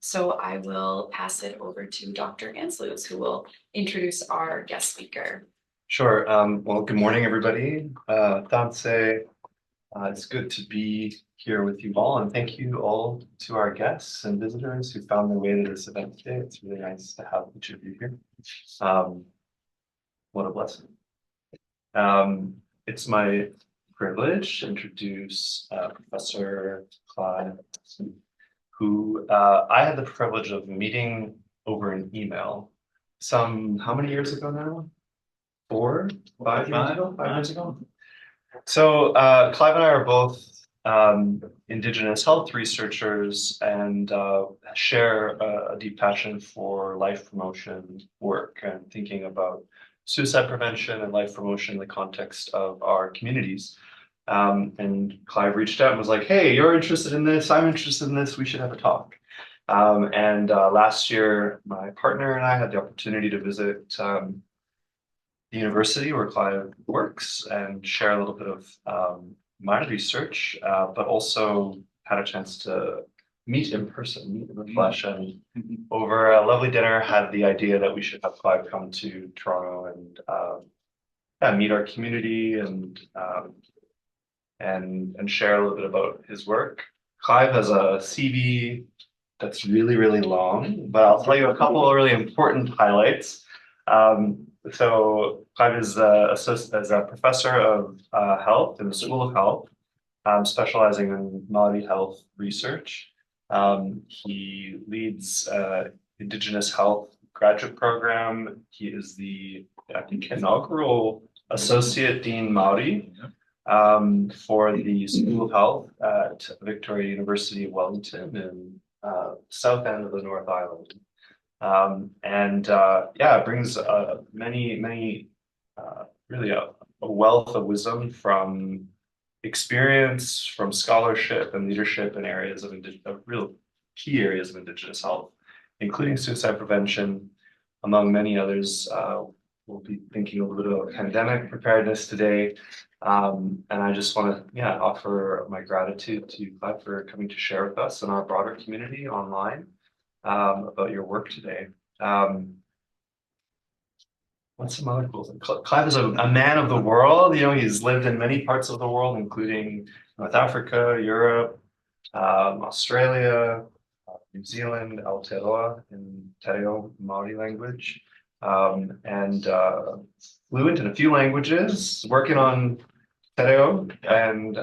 So I will pass it over to Dr. Anslus, who will introduce our guest speaker. Sure. Well, good morning, everybody. Tanse, it's good to be here with you all, and thank you all to our guests and visitors who found their way to this event today. It's really nice to have each of you here. What a blessing. It's my privilege to introduce Professor Clive Aspin, who I had the privilege of meeting over an email how many years ago now? 5 years ago. So Clive and I are both Indigenous health researchers and share a deep passion for life promotion work and thinking about suicide prevention and life promotion in the context of our communities. And Clive reached out and was like, hey, you're interested in this, I'm interested in this, we should have a talk. Last year, my partner and I had the opportunity to visit the university where Clive works and share a little bit of my research, but also had a chance to meet in person, meet in the flesh, and over a lovely dinner had the idea that we should have Clive come to Toronto and meet our community and share a little bit about his work. Clive has a CV that's really, really long, but I'll tell you a couple of really important highlights. So Clive is a professor of health in the School of Health, specializing in Māori health research. He leads Indigenous health graduate program. He is the, I think, inaugural Associate Dean Māori for the School of Health at Victoria University of Wellington in south end of the North Island. It brings many really a wealth of wisdom from experience, from scholarship and leadership in areas of real key areas of Indigenous health, including suicide prevention, among many others. We'll be thinking a little bit about pandemic preparedness today. And I just want to offer my gratitude to Clive for coming to share with us and our broader community online about your work today. What's some other cool things? Clive is a man of the world. You know, he's lived in many parts of the world, including North Africa, Europe, Australia, New Zealand, Aotearoa in Te Reo Māori language, and fluent in a few languages, working on Te Reo. And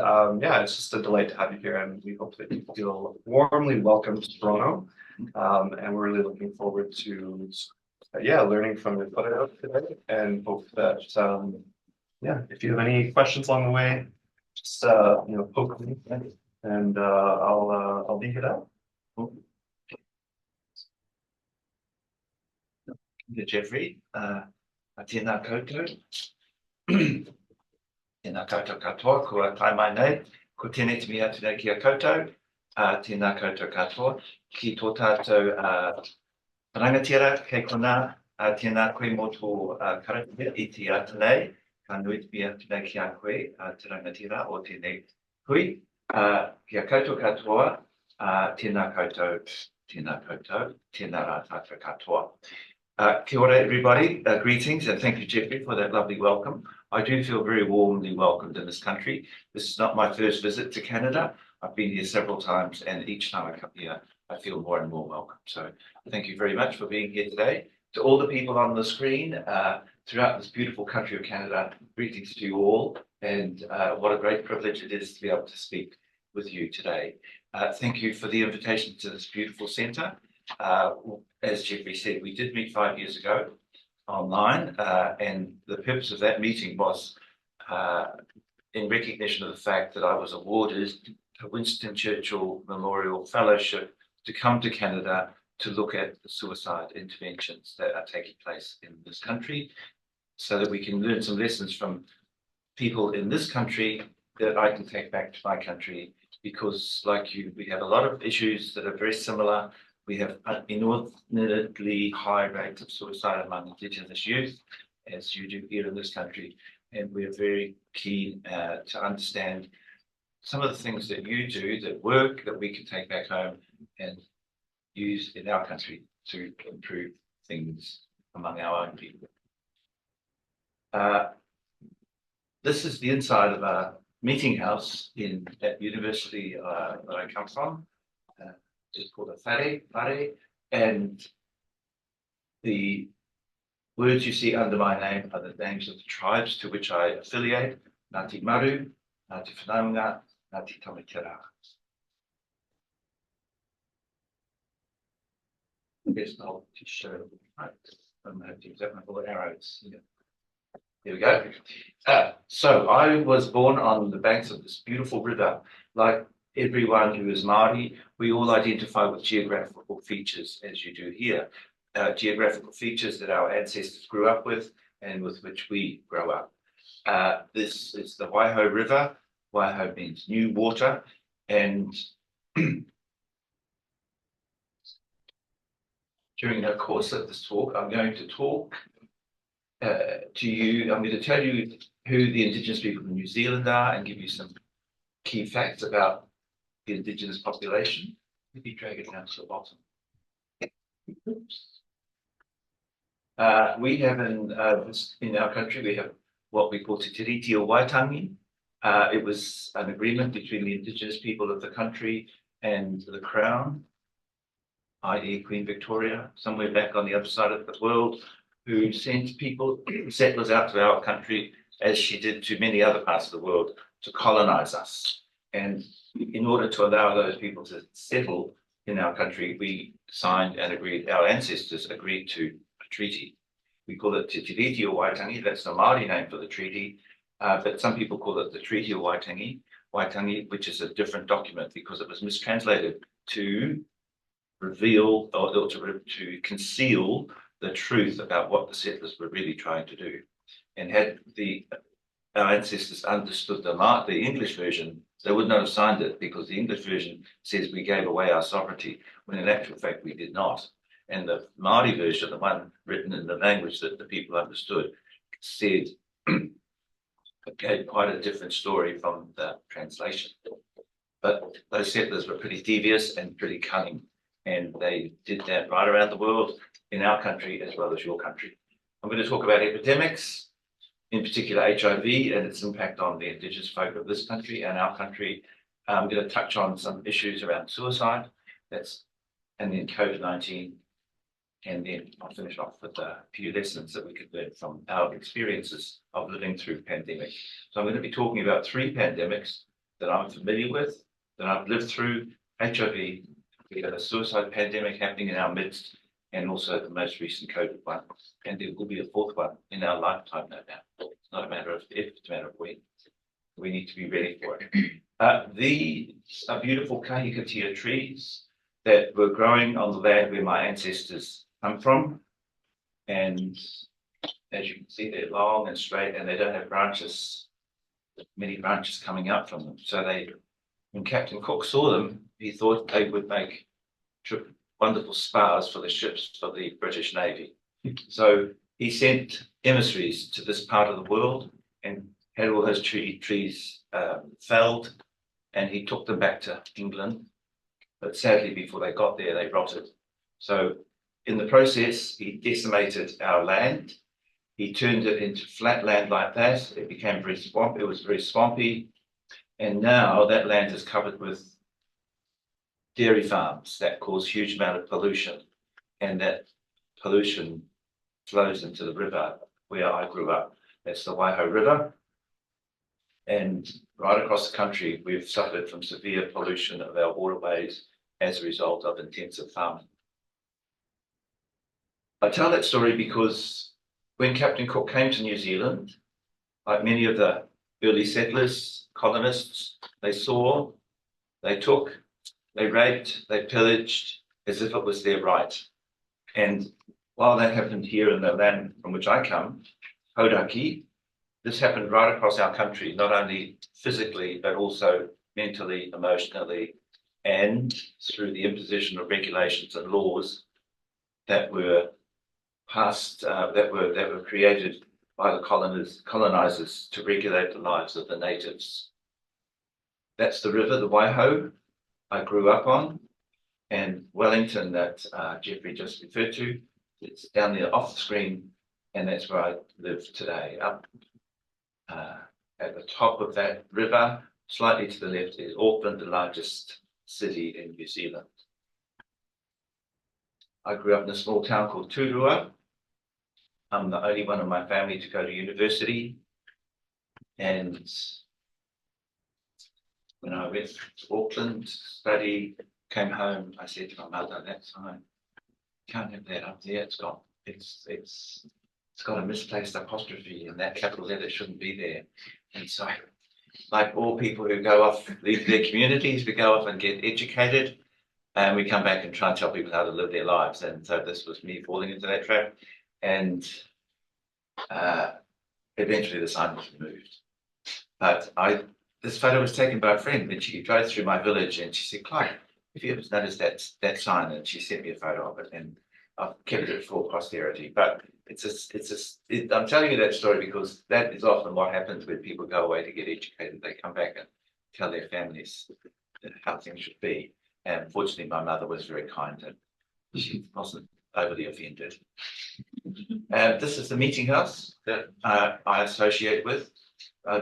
it's just a delight to have you here, and we hope that you feel warmly welcome to Toronto. And we're really looking forward to learning from your photo today, and hope that if you have any questions along the way, just poke me and I'll leave it out. Jeffrey, tēnā koutou. Tēnā koutou katoa, kua tai mai nei, ko tēnei te mea tēnei ki a koutou, tēnā koutou katoa, ki tō tātou rangatira kei kona, tēnā koe mō tō karakia I te ata nei, ka nui te mea tēnei ki a koe, te rangatira o tēnei hui, ki a koutou katoa, tēnā koutou, tēnā koutou, tēnā rā tātou katoa. Kia ora everybody, greetings, and thank you Jeffrey for that lovely welcome. I do feel very warmly welcomed in this country. This is not my first visit to Canada. I've been here several times, and each time I come here, I feel more and more welcome. So thank you very much for being here today. To all the people on the screen throughout this beautiful country of Canada, greetings to you all, and what a great privilege it is to be able to speak with you today. Thank you for the invitation to this beautiful centre. As Jeffrey said, we did meet 5 years ago online, and the purpose of that meeting was in recognition of the fact that I was awarded a Winston Churchill Memorial Fellowship to come to Canada to look at the suicide interventions that are taking place in this country, so that we can learn some lessons from people in this country that I can take back to my country, because like you, we have a lot of issues that are very similar. We have inordinately high rates of suicide among Indigenous youth, as you do here in this country, and we're very keen to understand some of the things that you do that work, that we can take back home and used in our country to improve things among our own people. This is the inside of a meeting house at university that I come from. It's called a whare, and the words you see under my name are the names of the tribes to which I affiliate: Ngāti Maru, Ngāti Whanaunga, Ngāti Tamatera. Here's an old t-shirt. Right. I don't have to use that one for the arrows. Yeah. Here we go. So I was born on the banks of this beautiful river. Like everyone who is Māori, we all identify with geographical features, as you do here. Geographical features that our ancestors grew up with and with which we grow up. This is the Waiho River. Waiho means new water, and during the course of this talk, I'm going to talk to you. I'm going to tell you who the Indigenous people of New Zealand are and give you some key facts about the Indigenous population. Maybe drag it down to the bottom. We have in our country, we have what we call Te Tiriti o Waitangi. It was an agreement between the Indigenous people of the country and the Crown, i.e. Queen Victoria, somewhere back on the other side of the world, who sent people, settlers out to our country, as she did to many other parts of the world, to colonize us. And in order to allow those people to settle in our country, we signed and agreed, our ancestors agreed to a treaty. We call it Te Tiriti o Waitangi, that's the Māori name for the treaty, but some people call it the Treaty of Waitangi, which is a different document because it was mistranslated to reveal or to conceal the truth about what the settlers were really trying to do. And had our ancestors understood the English version, they would not have signed it, because the English version says we gave away our sovereignty, when in actual fact we did not. And the Māori version, the one written in the language that the people understood, said it gave quite a different story from the translation. But those settlers were pretty devious and pretty cunning, and they did that right around the world, in our country as well as your country. I'm going to talk about epidemics, in particular HIV and its impact on the Indigenous folk of this country and our country. I'm going to touch on some issues around suicide, and then COVID-19, and then I'll finish off with a few lessons that we could learn from our experiences of living through pandemic. So I'm going to be talking about 3 pandemics that I'm familiar with, that I've lived through: HIV, we have a suicide pandemic happening in our midst, and also the most recent COVID one. And there will be a 4th one in our lifetime, no doubt. It's not a matter of if, it's a matter of when. We need to be ready for it. These are beautiful kahikatea trees that were growing on the land where my ancestors come from. And as you can see, they're long and straight, and they don't have branches, many branches coming out from them. So when Captain Cook saw them, he thought they would make wonderful spars for the ships for the British Navy. So he sent emissaries to this part of the world and had all those trees felled, and he took them back to England. But sadly, before they got there, they rotted. So in the process, he decimated our land. He turned it into flat land like that. It became very swampy. It was very swampy. And now that land is covered with dairy farms that cause huge amount of pollution. And that pollution flows into the river where I grew up. That's the Waiho River. And right across the country, we've suffered from severe pollution of our waterways as a result of intensive farming. I tell that story because when Captain Cook came to New Zealand, like many of the early settlers, colonists, they saw, they took, they raped, they pillaged as if it was their right. And while that happened here in the land from which I come, Hauraki, this happened right across our country, not only physically, but also mentally, emotionally, and through the imposition of regulations and laws that were passed, that were created by the colonizers to regulate the lives of the natives. That's the river, the Waiho, I grew up on. and Wellington that Jeffrey just referred to. It's down there off the screen, and that's where I live today. Up at the top of that river, slightly to the left, is Auckland, the largest city in New Zealand. I grew up in a small town called Turua. I'm the only one in my family to go to university. And when I went to Auckland, study, came home, I said to my mother, that's fine. Can't have that up there. It's got a misplaced apostrophe, and that capital letter shouldn't be there. And so, like all people who go off, leave their communities, we go off and get educated, and we come back and try and tell people how to live their lives. And so this was me falling into that trap. And eventually the sign was removed. But this photo was taken by a friend, and she drove through my village, and she said, Clive, if you ever noticed that sign, and she sent me a photo of it, and I've kept it for posterity. But I'm telling you that story because that is often what happens when people go away to get educated. They come back and tell their families how things should be. And fortunately, my mother was very kind and she wasn't overly offended. And this is the meeting house that I associate with.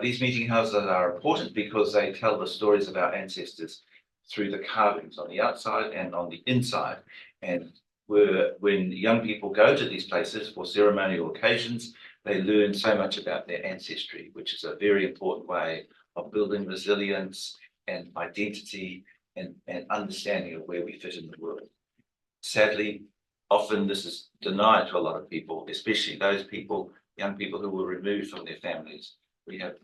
These meeting houses are important because they tell the stories of our ancestors through the carvings on the outside and on the inside. And when young people go to these places for ceremonial occasions, they learn so much about their ancestry, which is a very important way of building resilience and identity and understanding of where we fit in the world. Sadly, often this is denied to a lot of people, especially those people, young people who were removed from their families. We have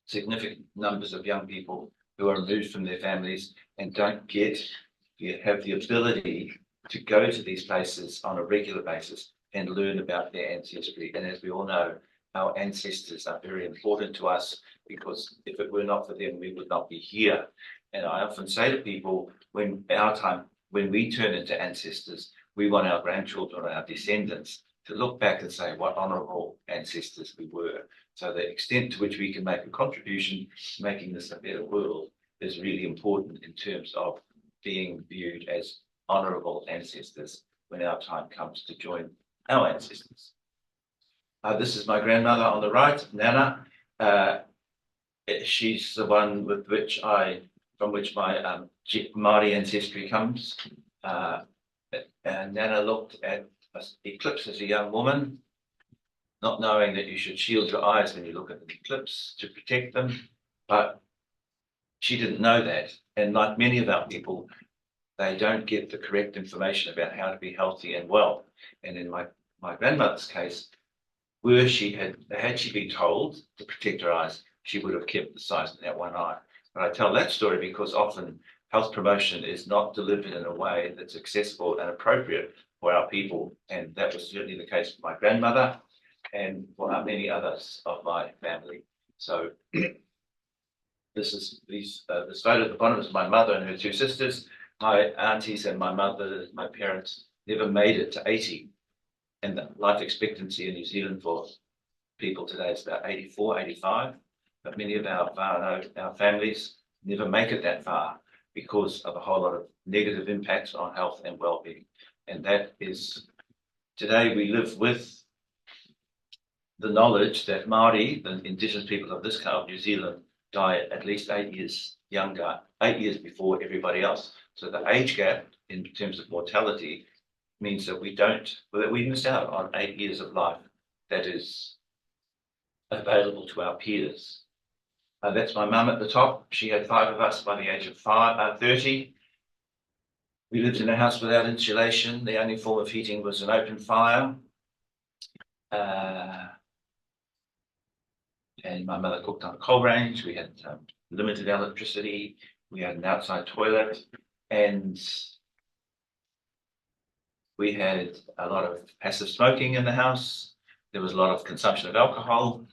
significant numbers of young people who are removed from their families and don't have the ability to go to these places on a regular basis and learn about their ancestry. And as we all know, our ancestors are very important to us because if it were not for them, we would not be here. And I often say to people, when we turn into ancestors, we want our grandchildren or our descendants to look back and say what honourable ancestors we were. So the extent to which we can make a contribution to making this a better world is really important in terms of being viewed as honourable ancestors when our time comes to join our ancestors. This is my grandmother on the right, Nana. She's the one from which my Māori ancestry comes. And Nana looked at an eclipse as a young woman, not knowing that you should shield your eyes when you look at an eclipse to protect them. But she didn't know that. And like many of our people, they don't get the correct information about how to be healthy and well. And in my grandmother's case, had she been told to protect her eyes, she would have kept the sight in that one eye. But I tell that story because often health promotion is not delivered in a way that's accessible and appropriate for our people. And that was certainly the case for my grandmother and for many others of my family. So this photo at the bottom is my mother and her two sisters. My aunties and my mother, my parents, never made it to 80. And the life expectancy in New Zealand for people today is about 84, 85. But many of our families never make it that far because of a whole lot of negative impacts on health and well-being. And that is, today we live with the knowledge that Māori, the Indigenous people of this part of New Zealand, die at least 8 years younger, 8 years before everybody else. So the age gap in terms of mortality means that we miss out on 8 years of life that is available to our peers. That's my mum at the top. She had 5 of us by the age of 30. We lived in a house without insulation. The only form of heating was an open fire. And my mother cooked on a coal range. We had limited electricity. We had an outside toilet. And we had a lot of passive smoking in the house. There was a lot of consumption of alcohol.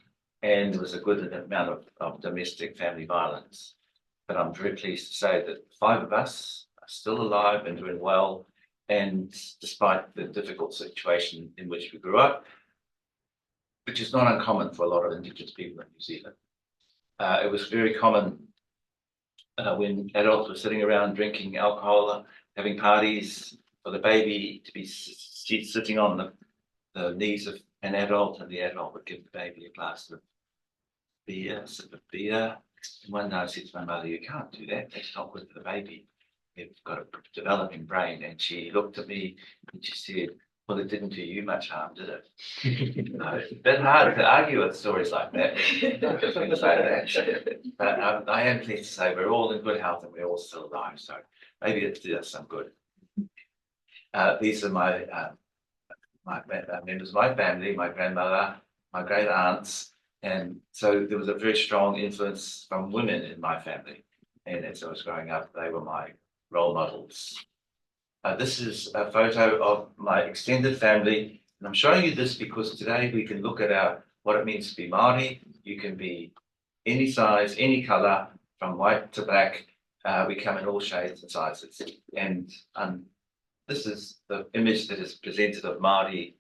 And there was a good amount of domestic family violence. But I'm very pleased to say that 5 of us are still alive and doing well. And despite the difficult situation in which we grew up, which is not uncommon for a lot of Indigenous people in New Zealand. It was very common when adults were sitting around drinking alcohol having parties for the baby to be sitting on the knees of an adult, and the adult would give the baby a glass of beer, a sip of beer. And one day I said to my mother, "You can't do that. That's not good for the baby. You've got a developing brain." And she looked at me and she said, "Well, it didn't do you much harm, did it?" It's a bit hard to argue with stories like that. But I am pleased to say we're all in good health and we're all still alive. So maybe it did us some good. These are my members of my family, my grandmother, my great aunts. And so there was a very strong influence from women in my family. And as I was growing up, they were my role models. This is a photo of my extended family. And I'm showing you this because today we can look at what it means to be Māori. You can be any size, any colour, from white to black. We come in all shades and sizes. And this is the image that is presented of Māori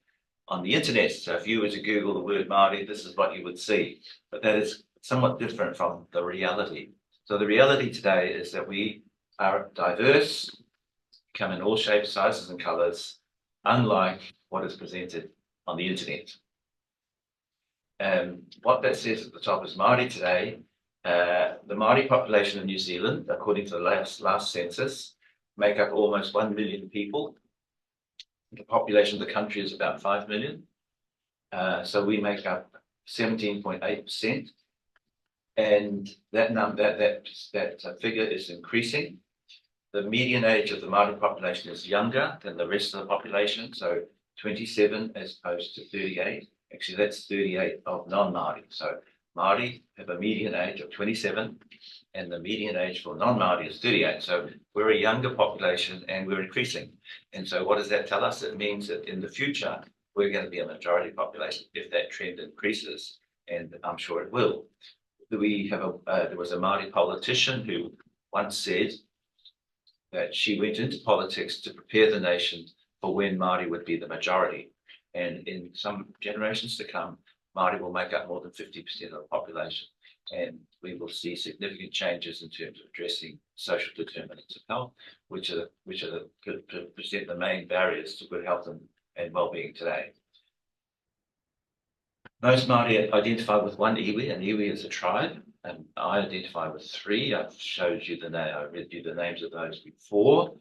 on the internet. So if you were to Google the word Māori, this is what you would see. But that is somewhat different from the reality. So the reality today is that we are diverse, come in all shapes, sizes and colours, unlike what is presented on the internet. What that says at the top is Māori today. The Māori population in New Zealand, according to the last census, make up almost 1 million people. The population of the country is about 5 million. So we make up 17.8%. And that figure is increasing. The median age of the Māori population is younger than the rest of the population, so 27 as opposed to 38. Actually, that's 38 of non-Māori. So Māori have a median age of 27, and the median age for non-Māori is 38. So we're a younger population and we're increasing. And so what does that tell us? It means that in the future, we're going to be a majority population if that trend increases, and I'm sure it will. There was a Māori politician who once said that she went into politics to prepare the nation for when Māori would be the majority. And in some generations to come, Māori will make up more than 50% of the population. And we will see significant changes in terms of addressing social determinants of health, which present the main barriers to good health and well-being today. Most Māori identify with one iwi, and iwi is a tribe, and I identify with 3. I've showed you I read you the names of those before.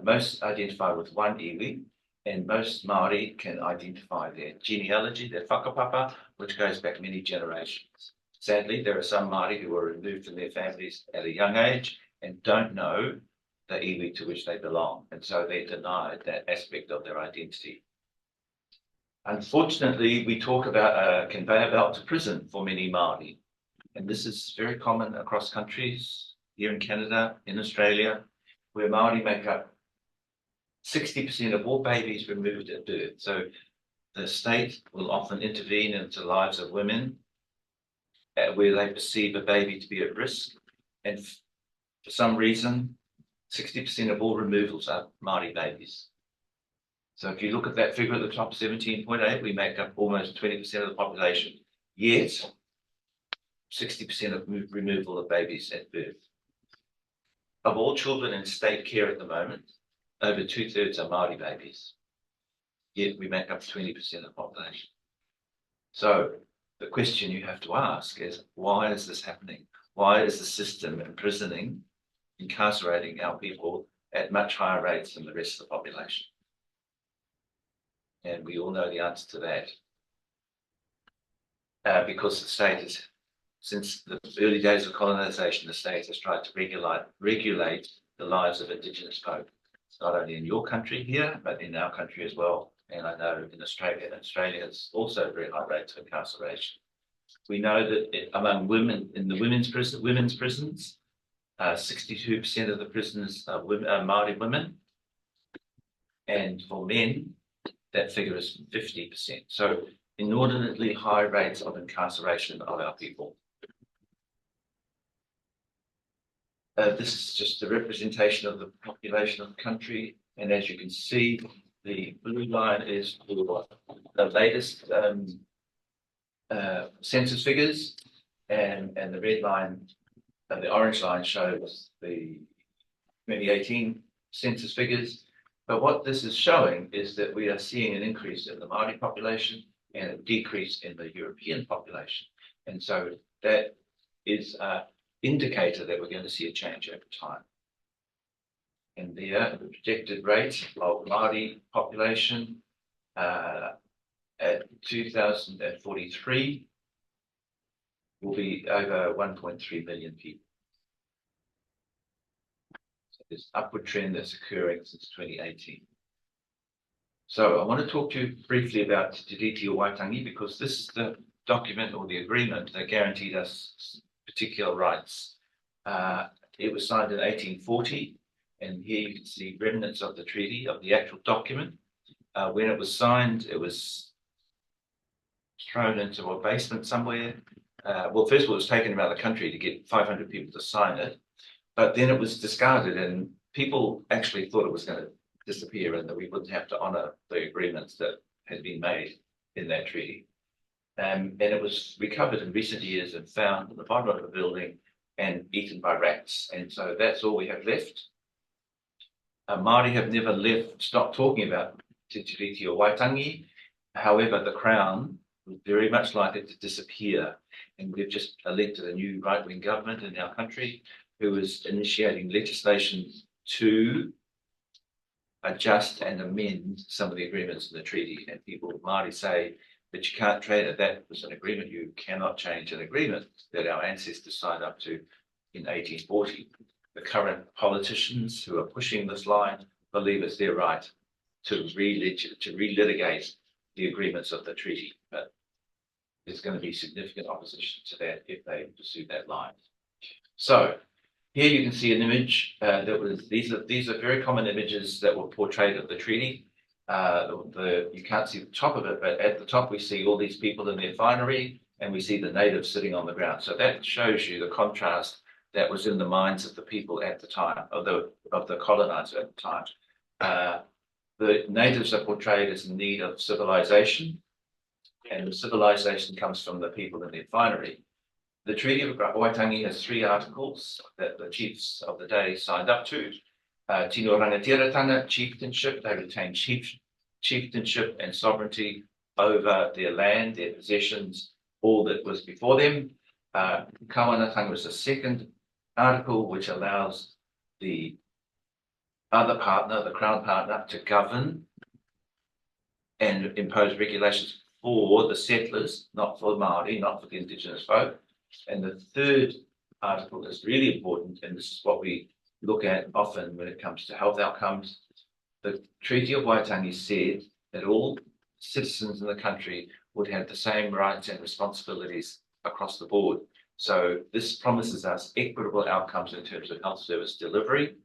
Most identify with one iwi, and most Māori can identify their genealogy, their whakapapa, which goes back many generations. Sadly, there are some Māori who were removed from their families at a young age and don't know the iwi to which they belong, and so they're denied that aspect of their identity. Unfortunately, we talk about a conveyor belt to prison for many Māori, and this is very common across countries, here in Canada, in Australia, where Māori make up 60% of all babies removed at birth. So the state will often intervene into the lives of women where they perceive a baby to be at risk, and for some reason, 60% of all removals are Māori babies. So if you look at that figure at the top, 17.8, we make up almost 20% of the population, yet 60% of removal of babies at birth. Of all children in state care at the moment, over 2/3 are Māori babies, yet we make up 20% of the population. So the question you have to ask is, why is this happening? Why is the system incarcerating our people at much higher rates than the rest of the population? And we all know the answer to that. Because the state has, since the early days of colonisation, the state has tried to regulate the lives of Indigenous folk. It's not only in your country here, but in our country as well. And I know in Australia has also very high rates of incarceration. We know that among women, in the women's prisons, 62% of the prisoners are Māori women. And for men, that figure is 50%. So inordinately high rates of incarceration of our people. This is just a representation of the population of the country. And as you can see, the blue line is the latest census figures, and the red line and the orange line shows the 2018 census figures. But what this is showing is that we are seeing an increase in the Māori population and a decrease in the European population. And so that is an indicator that we're going to see a change over time. And there, the projected rate of Māori population at 2043 will be over 1.3 million people. So this upward trend that's occurring since 2018. So I want to talk to you briefly about Te Tiriti o Waitangi, because this is the document or the agreement that guaranteed us particular rights. It was signed in 1840, and here you can see remnants of the treaty, of the actual document. When it was signed, it was thrown into a basement somewhere. Well, first of all, it was taken around the country to get 500 people to sign it, but then it was discarded, and people actually thought it was going to disappear and that we wouldn't have to honour the agreements that had been made in that treaty. And it was recovered in recent years and found at the bottom of the building and eaten by rats. And so that's all we have left. Māori have never stopped talking about Te Tiriti o Waitangi. However, the Crown would very much like it to disappear. And we've just elected a new right-wing government in our country who is initiating legislation to adjust and amend some of the agreements in the treaty. And people, Māori, say that you can't trade it. That was an agreement. You cannot change an agreement that our ancestors signed up to in 1840. The current politicians who are pushing this line believe it's their right to relitigate the agreements of the treaty. But there's going to be significant opposition to that if they pursue that line. So here you can see an image that was, these are very common images that were portrayed of the treaty. You can't see the top of it, but at the top we see all these people in their finery, and we see the natives sitting on the ground. So that shows you the contrast that was in the minds of the people at the time, of the colonizer at the time. The natives are portrayed as in need of civilization, and the civilization comes from the people in their finery. The Treaty of Waitangi has 3 articles that the chiefs of the day signed up to. Tino rangatiratanga, chieftainship, they retain chieftainship and sovereignty over their land, their possessions, all that was before them. Kawanatanga was the 2nd article, which allows the other partner, the Crown partner, to govern and impose regulations for the settlers, not for Māori, not for the Indigenous folk. And the 3rd article is really important, and this is what we look at often when it comes to health outcomes. The Treaty of Waitangi said that all citizens in the country would have the same rights and responsibilities across the board. So this promises us equitable outcomes in terms of health service delivery.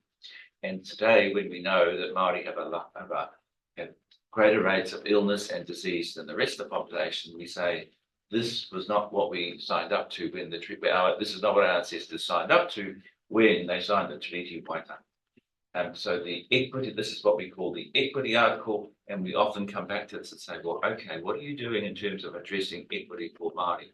And today, when we know that Māori have greater rates of illness and disease than the rest of the population, we say this was not what we signed up to when the treaty. This is not what our ancestors signed up to when they signed the Treaty of Waitangi. So the equity, this is what we call the equity article, and we often come back to this and say, well, okay, what are you doing in terms of addressing equity for Māori?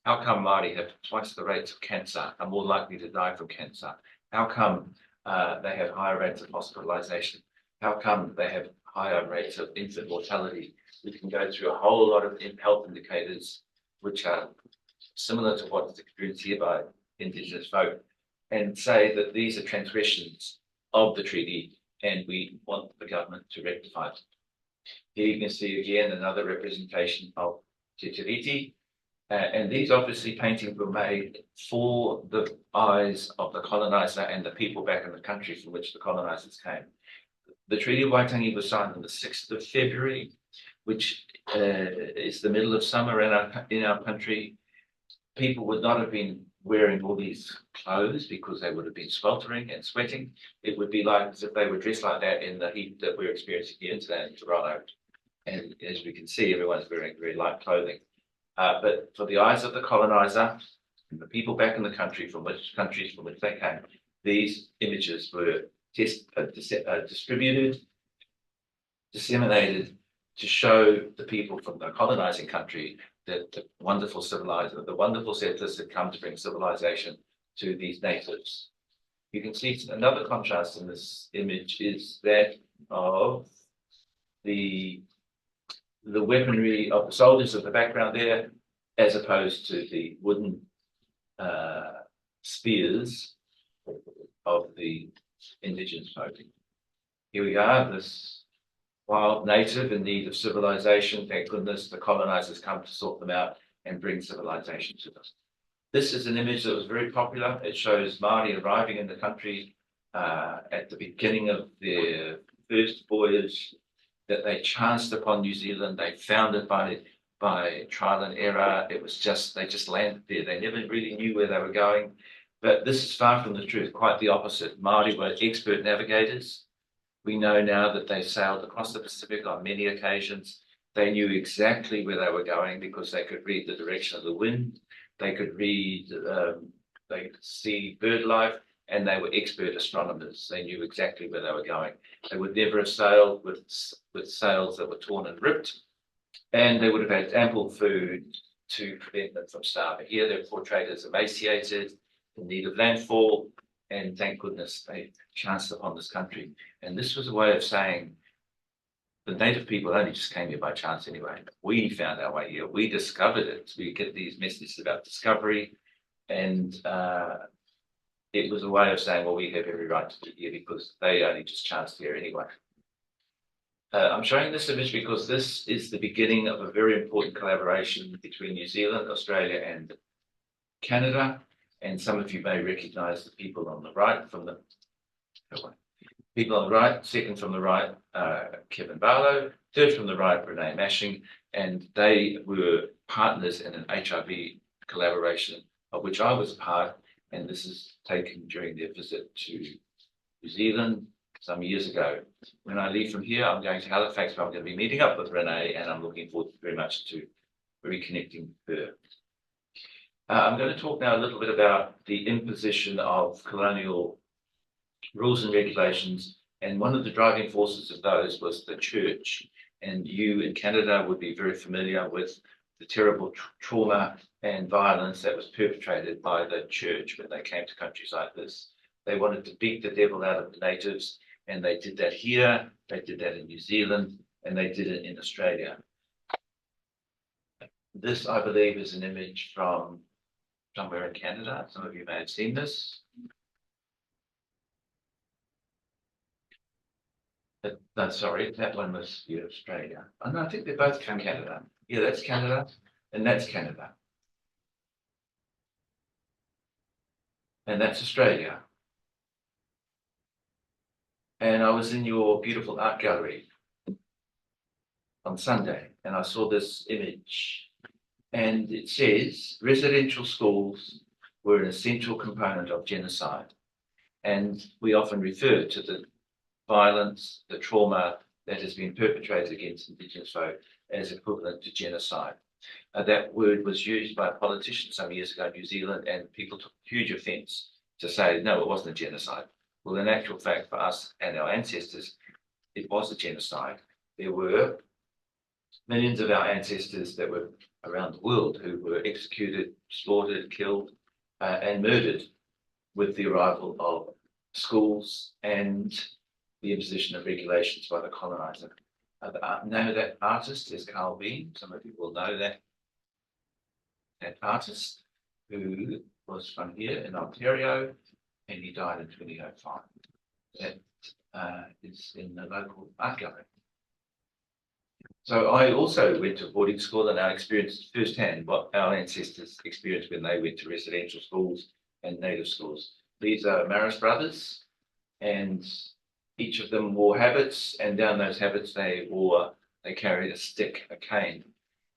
How come Māori have twice the rates of cancer, are more likely to die from cancer? How come they have higher rates of hospitalization? How come they have higher rates of infant mortality? We can go through a whole lot of health indicators which are similar to what is experienced here by Indigenous folk, and say that these are transgressions of the treaty and we want the government to rectify it. Here you can see again another representation of Te Tiriti, and these obviously paintings were made for the eyes of the colonizer and the people back in the country from which the colonizers came. The Treaty of Waitangi was signed on the 6th of February, which is the middle of summer in our country. People would not have been wearing all these clothes because they would have been sweltering and sweating. It would be like as if they were dressed like that in the heat that we're experiencing here today in Toronto. And as we can see, everyone's wearing very light clothing. But for the eyes of the colonizer and the people back in the country from which they came, these images were distributed, disseminated to show the people from the colonizing country that the wonderful settlers had come to bring civilization to these natives. You can see another contrast in this image is that of the weaponry of the soldiers at the background there, as opposed to the wooden spears of the indigenous folk. Here we are, this wild native in need of civilization. Thank goodness the colonizers come to sort them out and bring civilization to us. This is an image that was very popular. It shows Māori arriving in the country at the beginning of their first voyage, that they chanced upon New Zealand. They found it by trial and error. It was just, they just landed there. They never really knew where they were going. But this is far from the truth, quite the opposite. Māori were expert navigators. We know now that they sailed across the Pacific on many occasions. They knew exactly where they were going because they could read the direction of the wind. They could read, they could see bird life, and they were expert astronomers. They knew exactly where they were going. They would never have sailed with sails that were torn and ripped, and they would have had ample food to prevent them from starving. Here they're portrayed as emaciated, in need of landfall, and thank goodness they chanced upon this country. And this was a way of saying, the native people only just came here by chance anyway. We found our way here. We discovered it. We get these messages about discovery, and it was a way of saying, well, we have every right to be here because they only just chanced here anyway. I'm showing this image because this is the beginning of a very important collaboration between New Zealand, Australia, and Canada. And some of you may recognize the people on the right from the people on the right, second from the right, Kevin Barlow, third from the right, Renee Mashing, and they were partners in an HIV collaboration of which I was a part, and this is taken during their visit to New Zealand some years ago. When I leave from here, I'm going to Halifax, but I'm going to be meeting up with Renee, and I'm looking forward very much to reconnecting with her. I'm going to talk now a little bit about the imposition of colonial rules and regulations, and one of the driving forces of those was the church. And you in Canada would be very familiar with the terrible trauma and violence that was perpetrated by the church when they came to countries like this. They wanted to beat the devil out of the natives, and they did that here, they did that in New Zealand, and they did it in Australia. This, I believe, is an image from somewhere in Canada. Some of you may have seen this. No, sorry, that one was Australia. Oh, no, I think they're both from Canada. Yeah, that's Canada, and that's Canada. And that's Australia. And I was in your beautiful art gallery on Sunday, and I saw this image. And it says, residential schools were an essential component of genocide. And we often refer to the violence, the trauma that has been perpetrated against Indigenous folk as equivalent to genocide. That word was used by a politician some years ago in New Zealand, and people took huge offence to say, no, it wasn't a genocide. Well, in actual fact, for us and our ancestors, it was a genocide. There were millions of our ancestors that were around the world who were executed, slaughtered, killed, and murdered with the arrival of schools and the imposition of regulations by the colonizer. The name of that artist is Carl Bean. Some of you will know that artist, who was from here in Aotearoa, and he died in 2005. That is in the local art gallery. So I also went to boarding school, and I experienced firsthand what our ancestors experienced when they went to residential schools and native schools. These are Maris brothers, and each of them wore habits, and down those habits they carried a stick, a cane,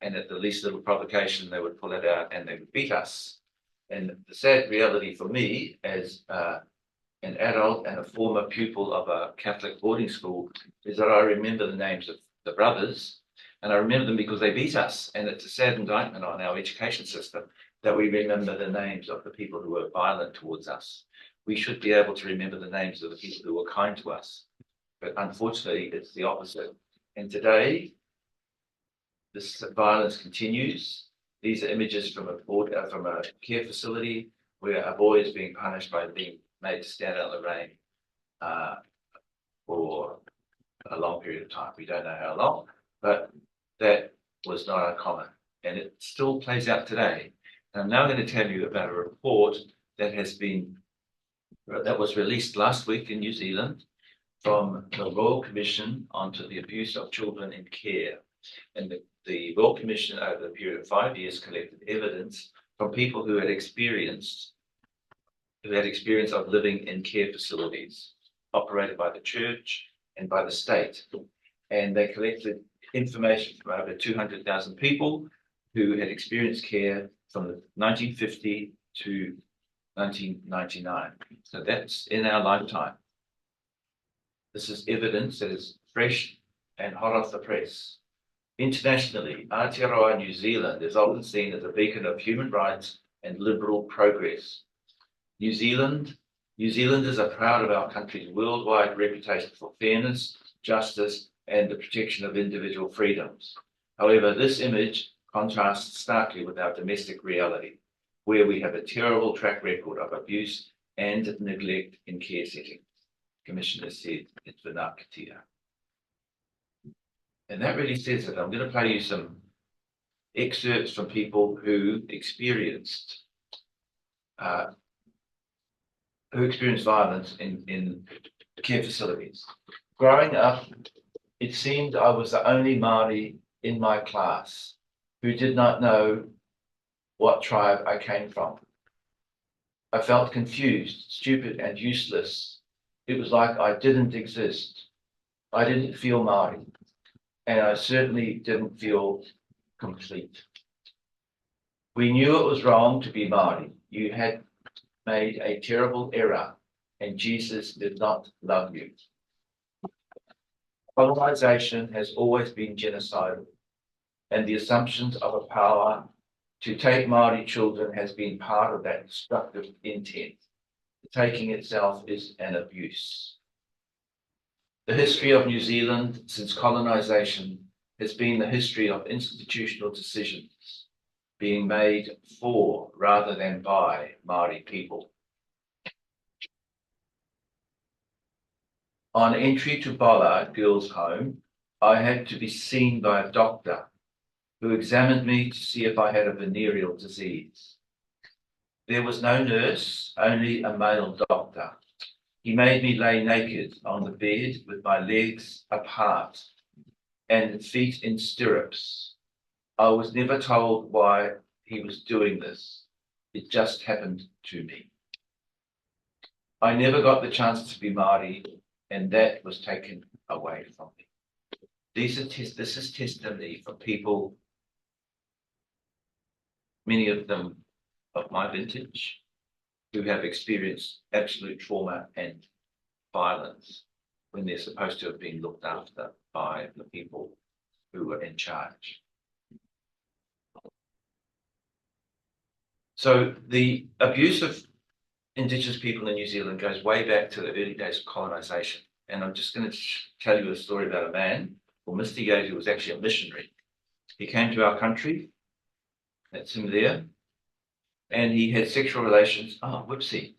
and at the least little provocation they would pull it out and they would beat us. And the sad reality for me as an adult and a former pupil of a Catholic boarding school is that I remember the names of the brothers, and I remember them because they beat us. And it's a sad indictment on our education system that we remember the names of the people who were violent towards us. We should be able to remember the names of the people who were kind to us. But unfortunately, it's the opposite. And today, this violence continues. These are images from a care facility where a boy is being punished by being made to stand out in the rain for a long period of time. We don't know how long, but that was not uncommon, and it still plays out today. And I'm now going to tell you about a report that was released last week in New Zealand from the Royal Commission onto the Abuse of Children in Care. And the Royal Commission, over a period of 5 years, collected evidence from people who had experience of living in care facilities operated by the church and by the state. And they collected information from over 200,000 people who had experienced care from 1950 to 1999. So that's in our lifetime. This is evidence that is fresh and hot off the press. Internationally, Aotearoa, New Zealand is often seen as a beacon of human rights and liberal progress. New Zealanders are proud of our country's worldwide reputation for fairness, justice, and the protection of individual freedoms. However, this image contrasts starkly with our domestic reality, where we have a terrible track record of abuse and neglect in care settings. Commissioner said in Whanakatia. And that really says it. I'm going to play you some excerpts from people who experienced violence in care facilities. Growing up, it seemed I was the only Māori in my class who did not know what tribe I came from. I felt confused, stupid, and useless. It was like I didn't exist. I didn't feel Māori, and I certainly didn't feel complete. We knew it was wrong to be Māori. You had made a terrible error, and Jesus did not love you. Colonisation has always been genocidal, and the assumptions of a power to take Māori children has been part of that destructive intent. The taking itself is an abuse. The history of New Zealand since colonisation has been the history of institutional decisions being made for rather than by Māori people. On entry to Bollard Girls' Home, I had to be seen by a doctor who examined me to see if I had a venereal disease. There was no nurse, only a male doctor. He made me lay naked on the bed with my legs apart and feet in stirrups. I was never told why he was doing this. It just happened to me. I never got the chance to be Māori, and that was taken away from me. This is testimony from people, many of them of my vintage, who have experienced absolute trauma and violence when they're supposed to have been looked after by the people who were in charge. So the abuse of Indigenous people in New Zealand goes way back to the early days of colonisation. And I'm just going to tell you a story about a man called Mr. Yates, who was actually a missionary. He came to our country, that's him there, and he had sexual relations. Oh, whoopsie.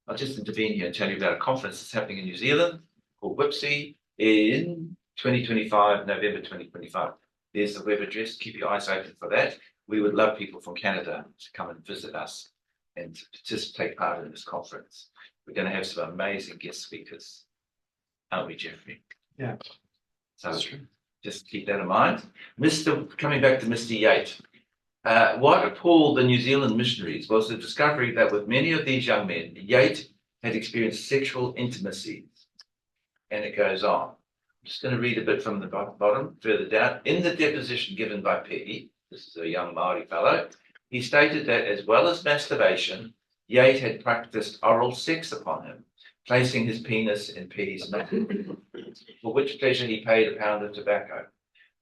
I'll just intervene here and tell you about a conference that's happening in New Zealand called Whoopsie in 2025, November 2025. There's the web address. Keep your eyes open for that. We would love people from Canada to come and visit us and just take part in this conference. We're going to have some amazing guest speakers, aren't we, Jeffrey? Yeah, so that's true. Just keep that in mind. Coming back to Mr. Yates. What appalled the New Zealand missionaries was the discovery that with many of these young men, Yates had experienced sexual intimacies. And it goes on. I'm just going to read a bit from the bottom, further down. In the deposition given by Peggy, this is a young Māori fellow, he stated that as well as masturbation, Yates had practiced oral sex upon him, placing his penis in Peggy's mouth, for which pleasure he paid a pound of tobacco.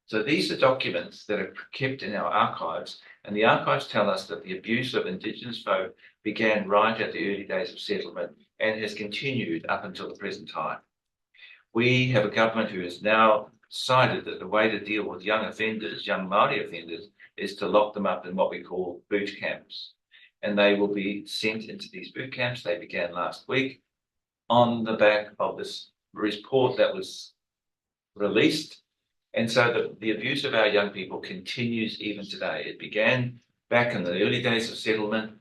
So these are documents that are kept in our archives, and the archives tell us that the abuse of Indigenous folk began right at the early days of settlement and has continued up until the present time. We have a government who has now decided that the way to deal with young offenders, young Māori offenders, is to lock them up in what we call boot camps. and they will be sent into these boot camps. They began last week on the back of this report that was released. And so the abuse of our young people continues even today. It began back in the early days of settlement.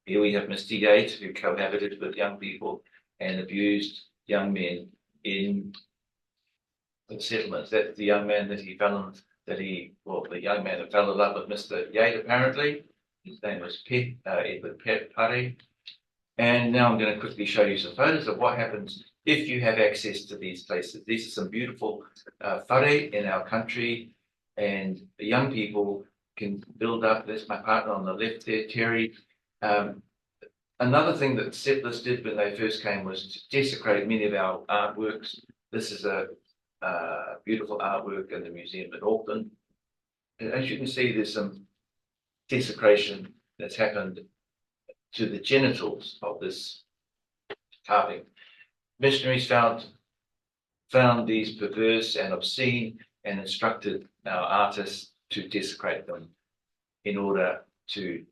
Here we have Misty Yates, who cohabited with young people and abused young men in the settlements. That's the young man that he fell in, the young man that fell in love with Mr. Yates, apparently. His name was Edward Pare. And now I'm going to quickly show you some photos of what happens if you have access to these places. These are some beautiful whare in our country, and the young people can build up. There's my partner on the left there, Terry. Another thing that settlers did when they first came was to desecrate many of our artworks. This is a beautiful artwork in the museum in Auckland. And as you can see, there's some desecration that's happened to the genitals of this carving. Missionaries found these perverse and obscene and instructed our artists to desecrate them in order to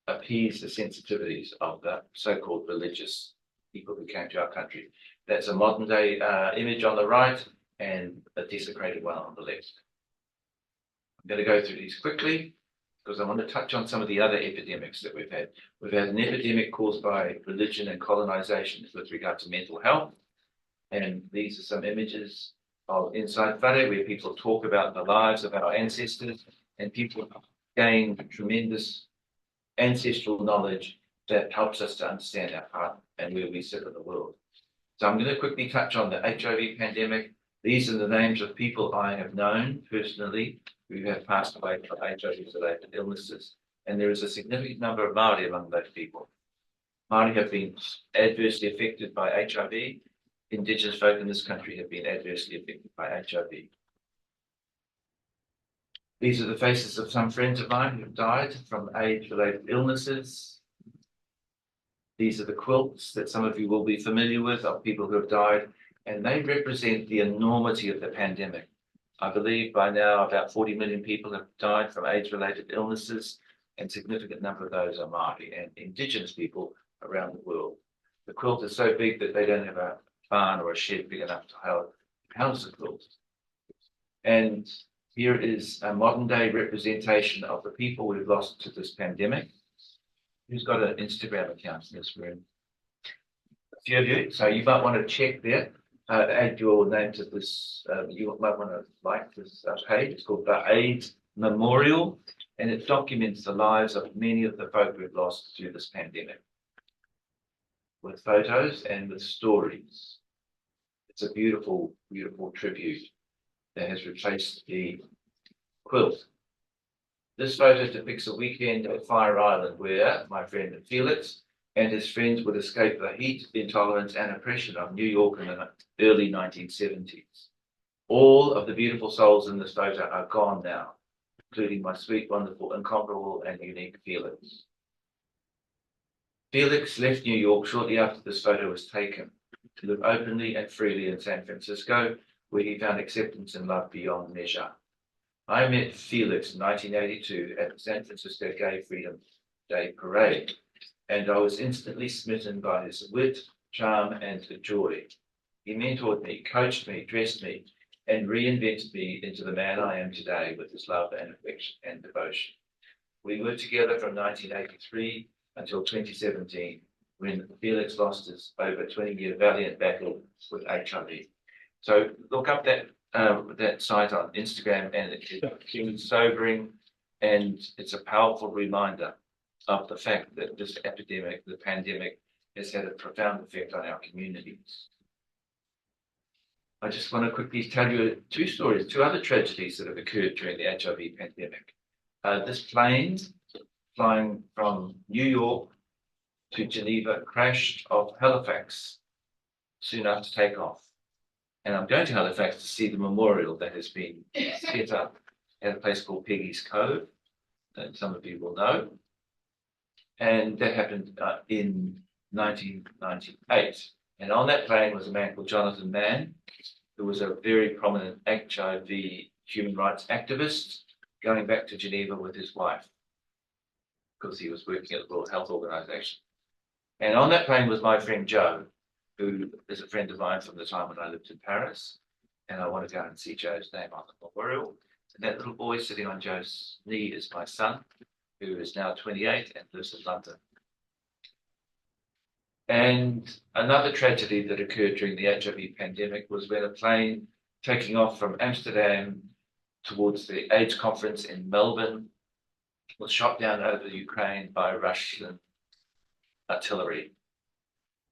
appease the sensitivities of the so-called religious people who came to our country. That's a modern day image on the right and a desecrated one on the left. I'm going to go through these quickly because I want to touch on some of the other epidemics that we've had. We've had an epidemic caused by religion and colonization with regard to mental health. And these are some images of inside whare where people talk about the lives of our ancestors, and people gain tremendous ancestral knowledge that helps us to understand our part and where we sit in the world. So I'm going to quickly touch on the HIV pandemic. These are the names of people I have known personally who have passed away from HIV-related illnesses, and there is a significant number of Māori among those people. Māori have been adversely affected by HIV. Indigenous folk in this country have been adversely affected by HIV. These are the faces of some friends of mine who have died from AIDS-related illnesses. These are the quilts that some of you will be familiar with of people who have died, and they represent the enormity of the pandemic. I believe by now about 40 million people have died from AIDS-related illnesses, and a significant number of those are Māori and Indigenous people around the world. The quilt is so big that they don't have a barn or a shed big enough to house the quilt. And here is a modern day representation of the people we've lost to this pandemic. Who's got an Instagram account in this room? A few of you, so you might want to check there. Add your name to this. You might want to like this page. It's called the AIDS Memorial, and it documents the lives of many of the folk we've lost through this pandemic, with photos and with stories. It's a beautiful, beautiful tribute that has replaced the quilt. This photo depicts a weekend at Fire Island where my friend Felix and his friends would escape the heat, intolerance and oppression of New York in the early 1970s. All of the beautiful souls in this photo are gone now, including my sweet, wonderful, incomparable and unique Felix. Felix left New York shortly after this photo was taken to live openly and freely in San Francisco, where he found acceptance and love beyond measure. I met Felix in 1982 at the San Francisco Gay Freedom Day Parade, and I was instantly smitten by his wit, charm, and joy. He mentored me, coached me, dressed me, and reinvented me into the man I am today with his love and affection and devotion. We were together from 1983 until 2017, when Felix lost his over 20-year valiant battle with HIV. So look up that site on Instagram, and it's sobering, and it's a powerful reminder of the fact that this epidemic, the pandemic, has had a profound effect on our communities. I just want to quickly tell you two other tragedies that have occurred during the HIV pandemic. This plane flying from New York to Geneva crashed off Halifax soon after takeoff. And I'm going to Halifax to see the memorial that has been set up at a place called Peggy's Cove, that some of you will know. And that happened in 1998. And on that plane was a man called Jonathan Mann, who was a very prominent HIV human rights activist, going back to Geneva with his wife. because he was working at the World Health Organization. And on that plane was my friend Joe, who is a friend of mine from the time when I lived in Paris. And I want to go and see Joe's name on the memorial. And that little boy sitting on Joe's knee is my son, who is now 28 and lives in London. And another tragedy that occurred during the HIV pandemic was when a plane taking off from Amsterdam towards the AIDS conference in Melbourne was shot down over Ukraine by Russian artillery.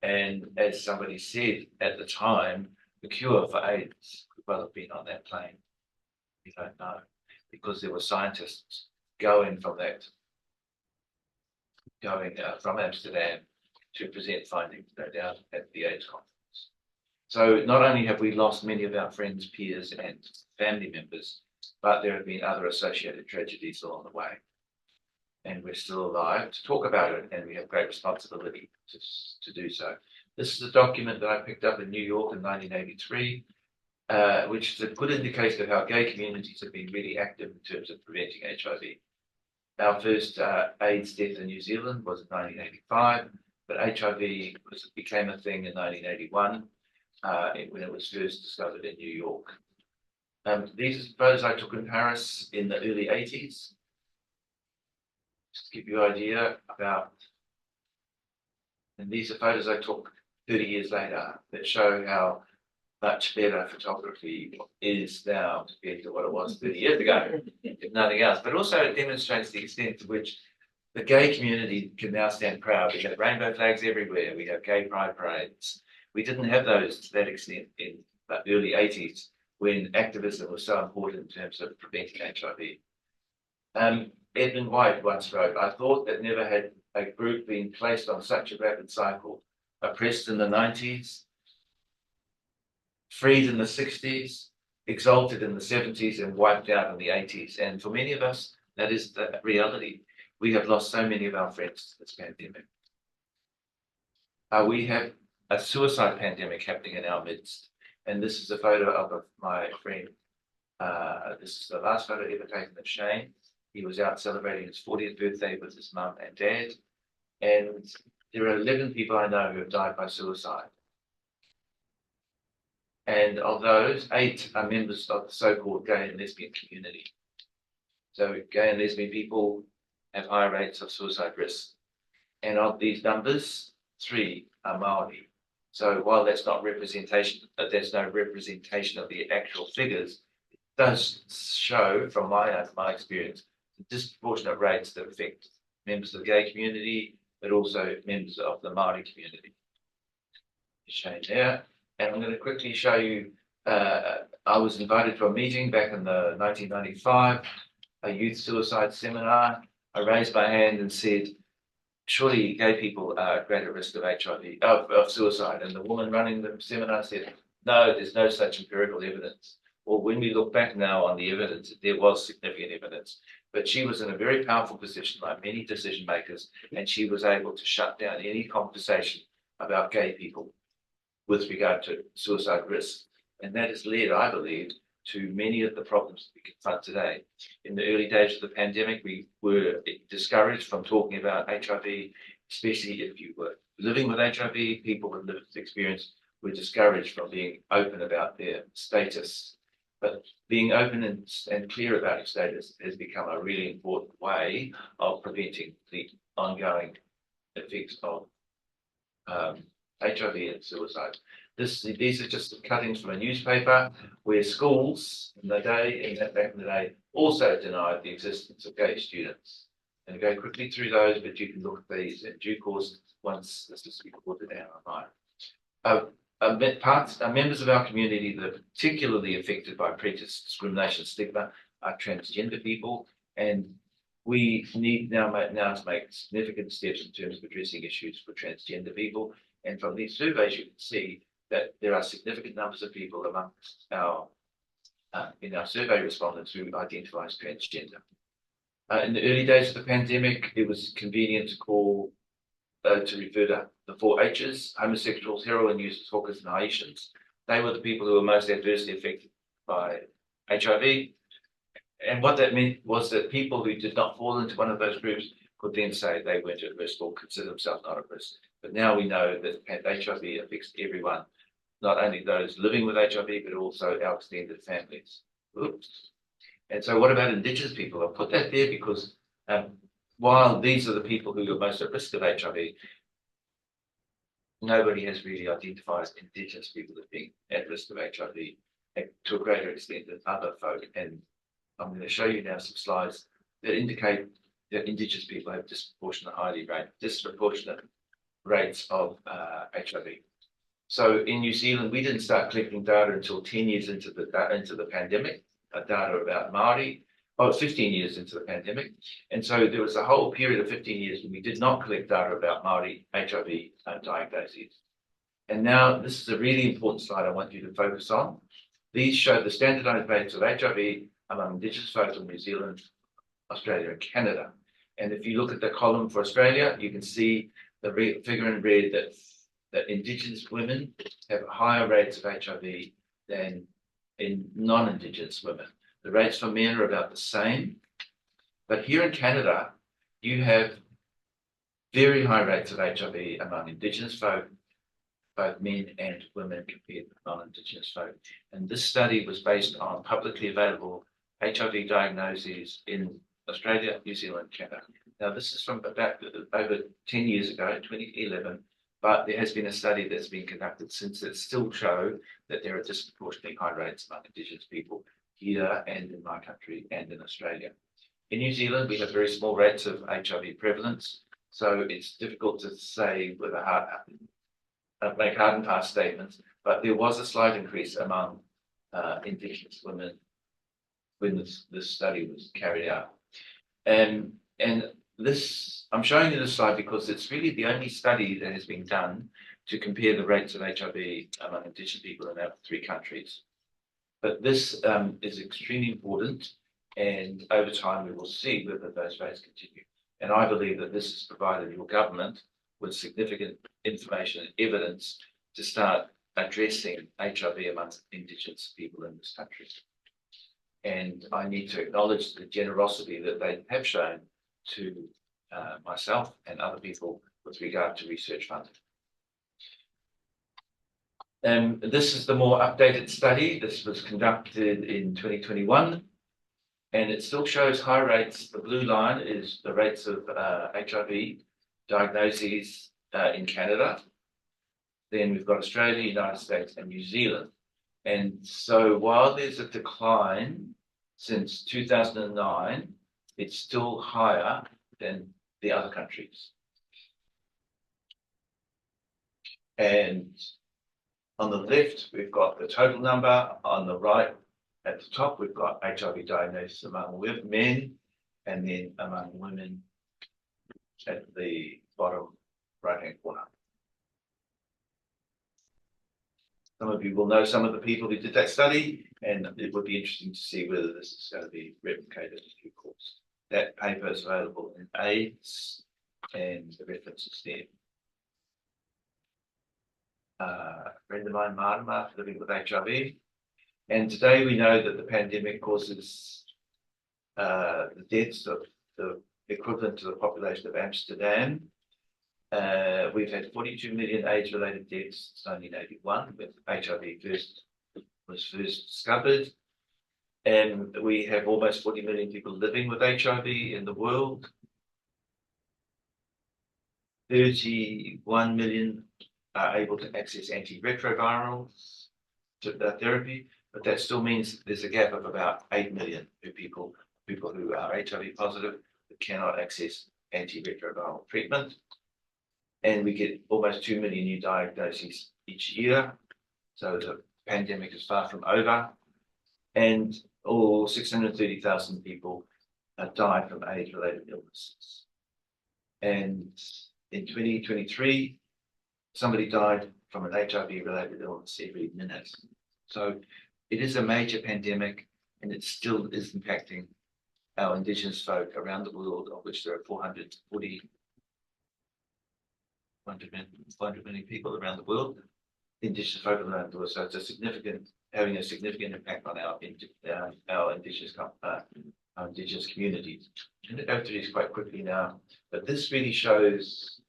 And as somebody said at the time, the cure for AIDS could well have been on that plane. We don't know, because there were scientists going from Amsterdam to present findings, no doubt, at the AIDS conference. So not only have we lost many of our friends, peers, and family members, but there have been other associated tragedies along the way. And we're still alive to talk about it, and we have great responsibility to do so. This is a document that I picked up in New York in 1983, which is a good indication of how gay communities have been really active in terms of preventing HIV. Our first AIDS death in New Zealand was in 1985, but HIV became a thing in 1981 when it was first discovered in New York. These are photos I took in Paris in the early 80s. Just to give you an idea about, and these are photos I took 30 years later that show how much better photography is now compared to what it was 30 years ago, if nothing else. But also it demonstrates the extent to which the gay community can now stand proud. We have rainbow flags everywhere. We have gay pride parades. We didn't have those to that extent in the early 80s when activism was so important in terms of preventing HIV. Edmund White once wrote, "I thought that never had a group been placed on such a rapid cycle, oppressed in the 90s, freed in the 60s, exalted in the 70s, and wiped out in the 80s. And for many of us, that is the reality. We have lost so many of our friends to this pandemic. We have a suicide pandemic happening in our midst. And this is a photo of my friend. This is the last photo ever taken of Shane. He was out celebrating his 40th birthday with his mum and dad. And there are 11 people I know who have died by suicide. And of those, 8 are members of the so-called gay and lesbian community. So gay and lesbian people have higher rates of suicide risk. And of these numbers, 3 are Māori. So while that's not representation, there's no representation of the actual figures, it does show from my experience the disproportionate rates that affect members of the gay community, but also members of the Māori community. Shown there. And I'm going to quickly show you, I was invited to a meeting back in the 1995, a youth suicide seminar. I raised my hand and said, surely gay people are at greater risk of HIV, of suicide. And the woman running the seminar said, no, there's no such empirical evidence. Well, when we look back now on the evidence, there was significant evidence. But she was in a very powerful position, like many decision makers, and she was able to shut down any conversation about gay people with regard to suicide risk. And that has led, I believe, to many of the problems we confront today. In the early days of the pandemic, we were discouraged from talking about HIV, especially if you were living with HIV. People with lived experience were discouraged from being open about their status. But being open and clear about your status has become a really important way of preventing the ongoing effects of HIV and suicide. These are just cuttings from a newspaper where schools back in the day also denied the existence of gay students. And I go quickly through those, but you can look at these in due course once this is recorded down online. Members of our community that are particularly affected by prejudice, discrimination, stigma are transgender people, and we need now to make significant steps in terms of addressing issues for transgender people. And from these surveys, you can see that there are significant numbers of people amongst in our survey respondents who identify as transgender. In the early days of the pandemic, it was convenient to call to refer to the 4 H's: homosexuals, heroin users, hookers, and Haitians. They were the people who were most adversely affected by HIV. And what that meant was that people who did not fall into one of those groups could then say they weren't at risk or consider themselves not at risk. But now we know that HIV affects everyone, not only those living with HIV, but also our extended families. Oops. And so what about Indigenous people? I'll put that there because while these are the people who are most at risk of HIV, nobody has really identified Indigenous people as being at risk of HIV to a greater extent than other folk. And I'm going to show you now some slides that indicate that Indigenous people have disproportionate rates of HIV. So in New Zealand, we didn't start collecting data until 10 years into the pandemic, data about Māori, 15 years into the pandemic. And so there was a whole period of 15 years when we did not collect data about Māori HIV diagnoses. And now this is a really important slide I want you to focus on. These show the standardized rates of HIV among Indigenous folk in New Zealand, Australia and Canada. And if you look at the column for Australia, you can see the figure in red that Indigenous women have higher rates of HIV than in non-Indigenous women. The rates for men are about the same. But here in Canada, you have very high rates of HIV among Indigenous folk, both men and women compared with non-Indigenous folk. And this study was based on publicly available HIV diagnoses in Australia, New Zealand, Canada. Now, this is from about over 10 years ago, 2011, but there has been a study that's been conducted since that still show that there are disproportionately high rates among Indigenous people here and in my country and in Australia. In New Zealand, we have very small rates of HIV prevalence, so it's difficult to say with make hard and fast statements, but there was a slight increase among Indigenous women when this study was carried out. And this, I'm showing you this slide because it's really the only study that has been done to compare the rates of HIV among Indigenous people in our 3 countries. But this is extremely important, and over time we will see whether those rates continue. And I believe that this has provided your government with significant information and evidence to start addressing HIV amongst Indigenous people in this country. And I need to acknowledge the generosity that they have shown to myself and other people with regard to research funding. This is the more updated study. This was conducted in 2021, and it still shows high rates. The blue line is the rates of HIV diagnoses in Canada. Then we've got Australia, United States, and New Zealand. And so while there's a decline since 2009, it's still higher than the other countries. And on the left, we've got the total number. On the right, at the top, we've got HIV diagnosis among men, and then among women at the bottom right-hand corner. Some of you will know some of the people who did that study, and it would be interesting to see whether this is going to be replicated in due course. That paper is available in AIDS, and the reference is there. A friend of mine, Martin, living with HIV, and today we know that the pandemic causes the deaths of the equivalent to the population of Amsterdam. We've had 42 million AIDS-related deaths since 1981, when HIV was first discovered. And we have almost 40 million people living with HIV in the world. 31 million are able to access antiretroviral therapy, but that still means there's a gap of about 8 million people who are HIV positive that cannot access antiretroviral treatment. And we get almost 2 million new diagnoses each year. So the pandemic is far from over. And 630,000 people died from AIDS-related illnesses. And in 2023, somebody died from an HIV-related illness every minute. So it is a major pandemic, and it still is impacting our Indigenous folk around the world, of which there are 400 million people around the world, Indigenous folk around the world. So it's having a significant impact on our Indigenous communities. I'm going to go through these quite quickly now, but this really shows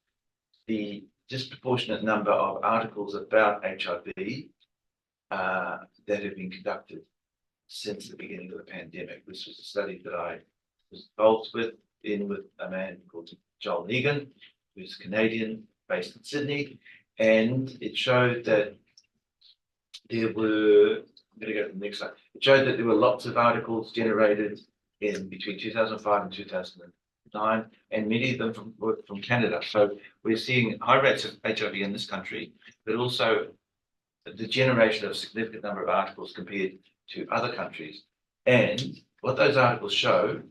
the disproportionate number of articles about HIV that have been conducted since the beginning of the pandemic. This was a study that I was involved with a man called Joel Negan, who's Canadian, based in Sydney, and it showed that there were, I'm going to go to the next slide, it showed that there were lots of articles generated in between 2005 and 2009, and many of them were from Canada. So we're seeing high rates of HIV in this country, but also the generation of a significant number of articles compared to other countries. And what those articles show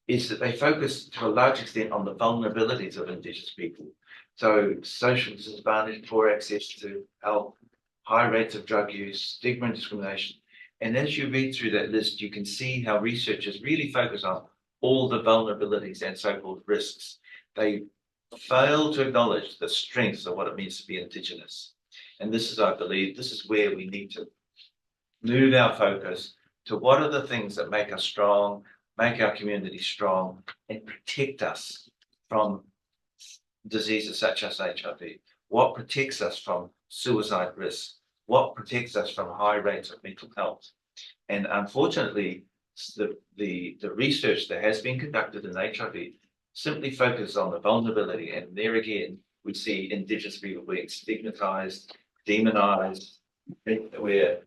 is that they focus to a large extent on the vulnerabilities of Indigenous people. So social disadvantage, poor access to health, high rates of drug use, stigma and discrimination. And as you read through that list, you can see how researchers really focus on all the vulnerabilities and so-called risks. They fail to acknowledge the strengths of what it means to be Indigenous. And this is, I believe, this is where we need to move our focus to what are the things that make us strong, make our community strong, and protect us from diseases such as HIV. What protects us from suicide risk? What protects us from high rates of mental health? And unfortunately, the research that has been conducted in HIV simply focuses on the vulnerability. And there again, we see Indigenous people being stigmatized, demonized, where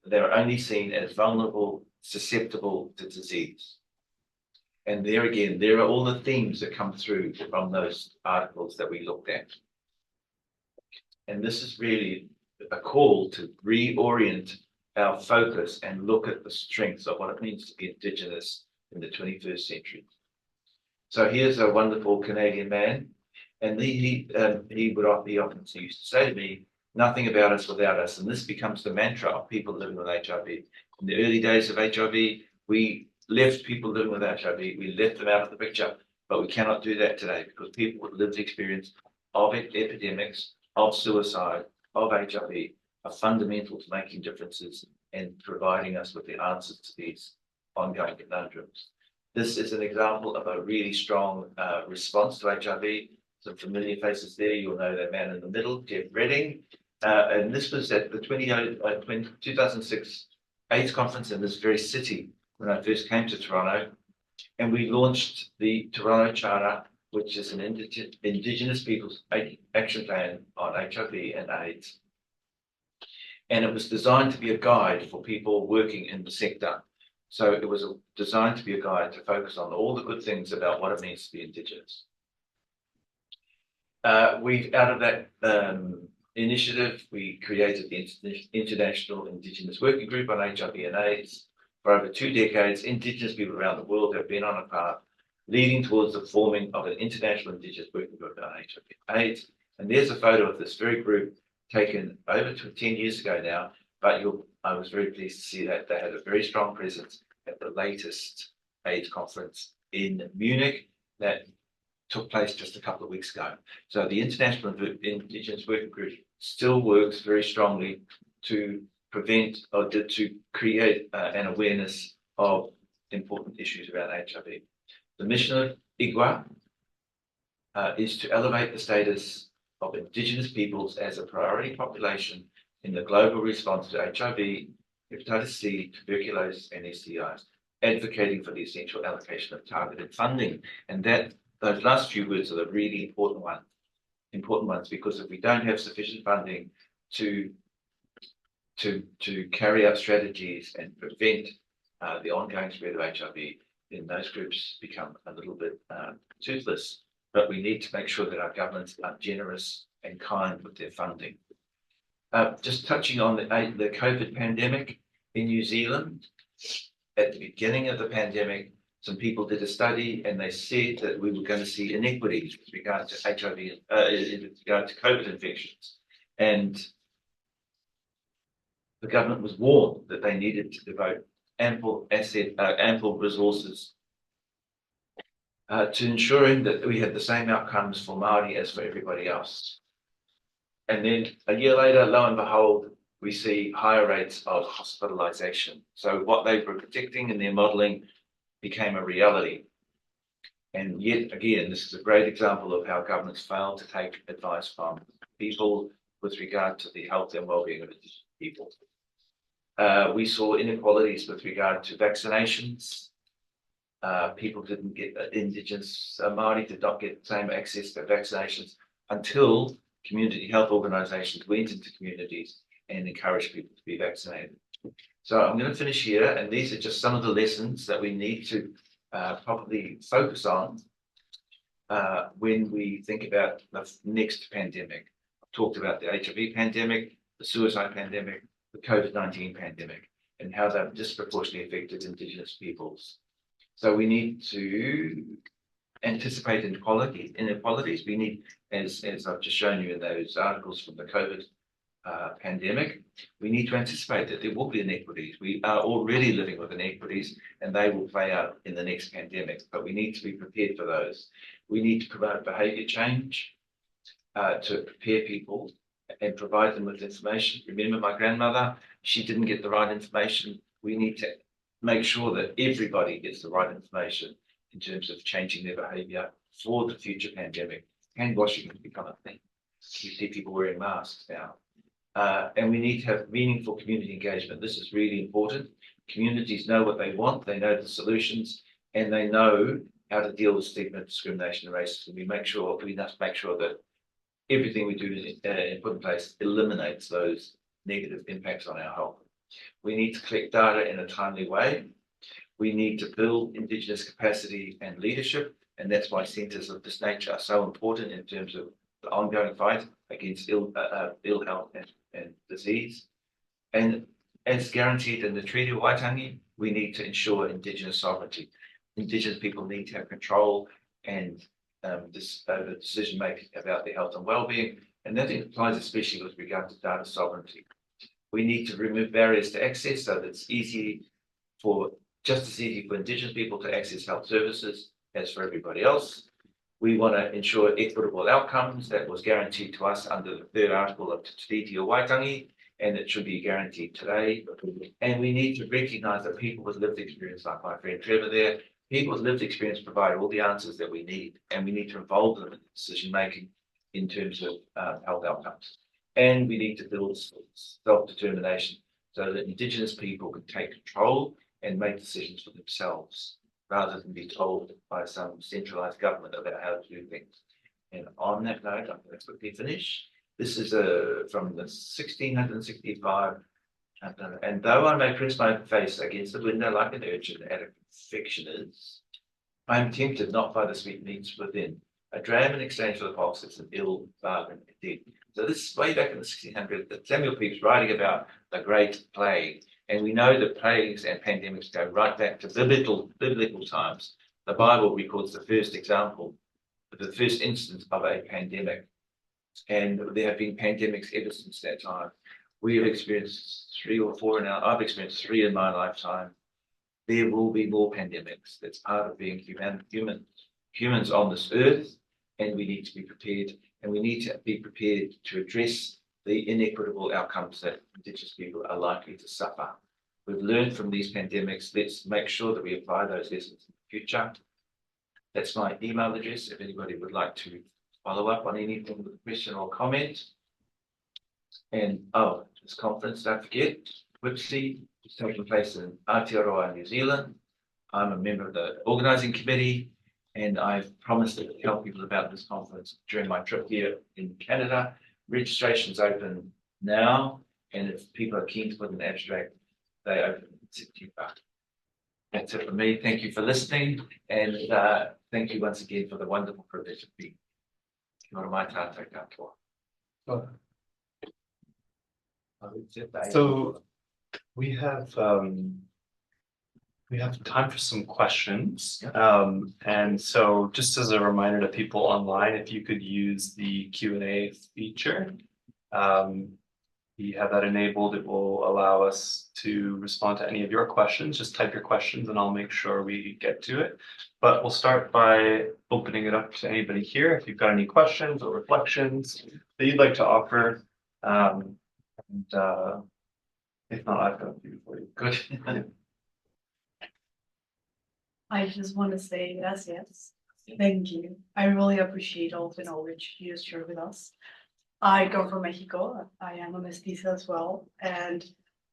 they're only seen as vulnerable, susceptible to disease. And there again, there are all the themes that come through from those articles that we looked at. And this is really a call to reorient our focus and look at the strengths of what it means to be Indigenous in the 21st century. So here's a wonderful Canadian man, and he often used to say to me, nothing about us without us. And this becomes the mantra of people living with HIV. In the early days of HIV, we left people living with HIV, we left them out of the picture, but we cannot do that today because people with lived experience of epidemics, of suicide, of HIV are fundamental to making differences and providing us with the answers to these ongoing conundrums. This is an example of a really strong response to HIV. Some familiar faces there. You'll know that man in the middle, Jeff Redding. And this was at the 2006 AIDS conference in this very city when I first came to Toronto. And we launched the Toronto Charter, which is an Indigenous Peoples Action Plan on HIV and AIDS. And it was designed to be a guide for people working in the sector. So it was designed to be a guide to focus on all the good things about what it means to be Indigenous. Out of that initiative, we created the International Indigenous Working Group on HIV and AIDS. For over 2 decades, Indigenous people around the world have been on a path leading towards the forming of an International Indigenous Working Group on HIV and AIDS. And there's a photo of this very group taken over 10 years ago now, but I was very pleased to see that they had a very strong presence at the latest AIDS conference in Munich that took place just a couple of weeks ago. So the International Indigenous Working Group still works very strongly to prevent or to create an awareness of important issues around HIV. The mission of IGWA is to elevate the status of Indigenous peoples as a priority population in the global response to HIV, hepatitis C, tuberculosis, and STIs, advocating for the essential allocation of targeted funding. And those last few words are the really important ones, because if we don't have sufficient funding to carry out strategies and prevent the ongoing spread of HIV, then those groups become a little bit toothless. But we need to make sure that our governments are generous and kind with their funding. Just touching on the COVID pandemic in New Zealand, at the beginning of the pandemic, some people did a study and they said that we were going to see inequities with regard to HIV, with regard to COVID infections. And the government was warned that they needed to devote ample resources to ensuring that we had the same outcomes for Māori as for everybody else. And then a year later, lo and behold, we see higher rates of hospitalization. So what they were predicting in their modeling became a reality. And yet again, this is a great example of how governments fail to take advice from people with regard to the health and well-being of Indigenous people. We saw inequalities with regard to vaccinations. People didn't get Indigenous Māori did not get the same access to vaccinations until community health organisations went into communities and encouraged people to be vaccinated. So I'm going to finish here, and these are just some of the lessons that we need to probably focus on when we think about the next pandemic. I've talked about the HIV pandemic, the suicide pandemic, the COVID-19 pandemic, and how that disproportionately affected Indigenous peoples. So we need to anticipate inequalities. We need, as I've just shown you in those articles from the COVID pandemic, we need to anticipate that there will be inequities. We are already living with inequities, and they will play out in the next pandemic, but we need to be prepared for those. We need to promote behaviour change to prepare people and provide them with information. Remember my grandmother, she didn't get the right information. We need to make sure that everybody gets the right information in terms of changing their behaviour for the future pandemic. Hand washing has become a thing. You see people wearing masks now. And we need to have meaningful community engagement. This is really important. Communities know what they want, they know the solutions, and they know how to deal with stigma, discrimination, and racism. We must make sure that everything we do and put in place eliminates those negative impacts on our health. We need to collect data in a timely way. We need to build Indigenous capacity and leadership, and that's why centres of this nature are so important in terms of the ongoing fight against ill health and disease. And as guaranteed in the Treaty of Waitangi, we need to ensure Indigenous sovereignty. Indigenous people need to have control and over decision making about their health and well-being, and that applies especially with regard to data sovereignty. We need to remove barriers to access so that it's just as easy for Indigenous people to access health services as for everybody else. We want to ensure equitable outcomes. That was guaranteed to us under the third article of Te Treaty of Waitangi, and it should be guaranteed today. And we need to recognise that people with lived experience, like my friend Trevor there, people with lived experience provide all the answers that we need, and we need to involve them in decision making in terms of health outcomes. And we need to build self-determination so that Indigenous people can take control and make decisions for themselves, rather than be told by some centralised government about how to do things. And on that note, I'm going to quickly finish. This is from the 1665, and though I may press my face against the window like an urchin at a confectioner's, I am tempted not by the sweet meats within. A dram in exchange for the pox, it's an ill bargain indeed. So this is way back in the 1600s that Samuel Pepys writing about the Great Plague. And we know that plagues and pandemics go right back to biblical times. The Bible records the first example, the first instance of a pandemic. And there have been pandemics ever since that time. We have experienced 3 or 4 now. I've experienced 3 in my lifetime. There will be more pandemics. That's part of being humans on this earth, and we need to be prepared. And we need to be prepared to address the inequitable outcomes that Indigenous people are likely to suffer. We've learned from these pandemics. Let's make sure that we apply those lessons in the future. That's my email address if anybody would like to follow up on anything with a question or comment. And this conference, don't forget, WIPSI is taking place in Aotearoa, New Zealand. I'm a member of the organising committee, and I've promised to tell people about this conference during my trip here in Canada. Registration's open now, and if people are keen to put an abstract, they open in September. That's it for me. Thank you for listening, and thank you once again for the wonderful privilege of being. Kia ora mai tātou katoa. So we have time for some questions. And so just as a reminder to people online, if you could use the Q&A feature, we have that enabled. It will allow us to respond to any of your questions. Just type your questions and I'll make sure we get to it. But we'll start by opening it up to anybody here. If you've got any questions or reflections that you'd like to offer. If not, I've got a few for you. Good. I just want to say gracias. Thank you. I really appreciate all the knowledge you just shared with us. I come from Mexico. I am a mestiza as well. And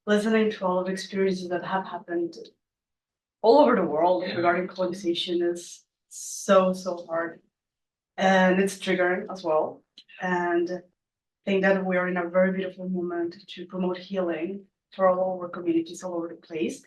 listening to all of the experiences that have happened all over the world regarding colonization is so, so hard. And it's triggering as well. And I think that we are in a very beautiful moment to promote healing for all our communities all over the place.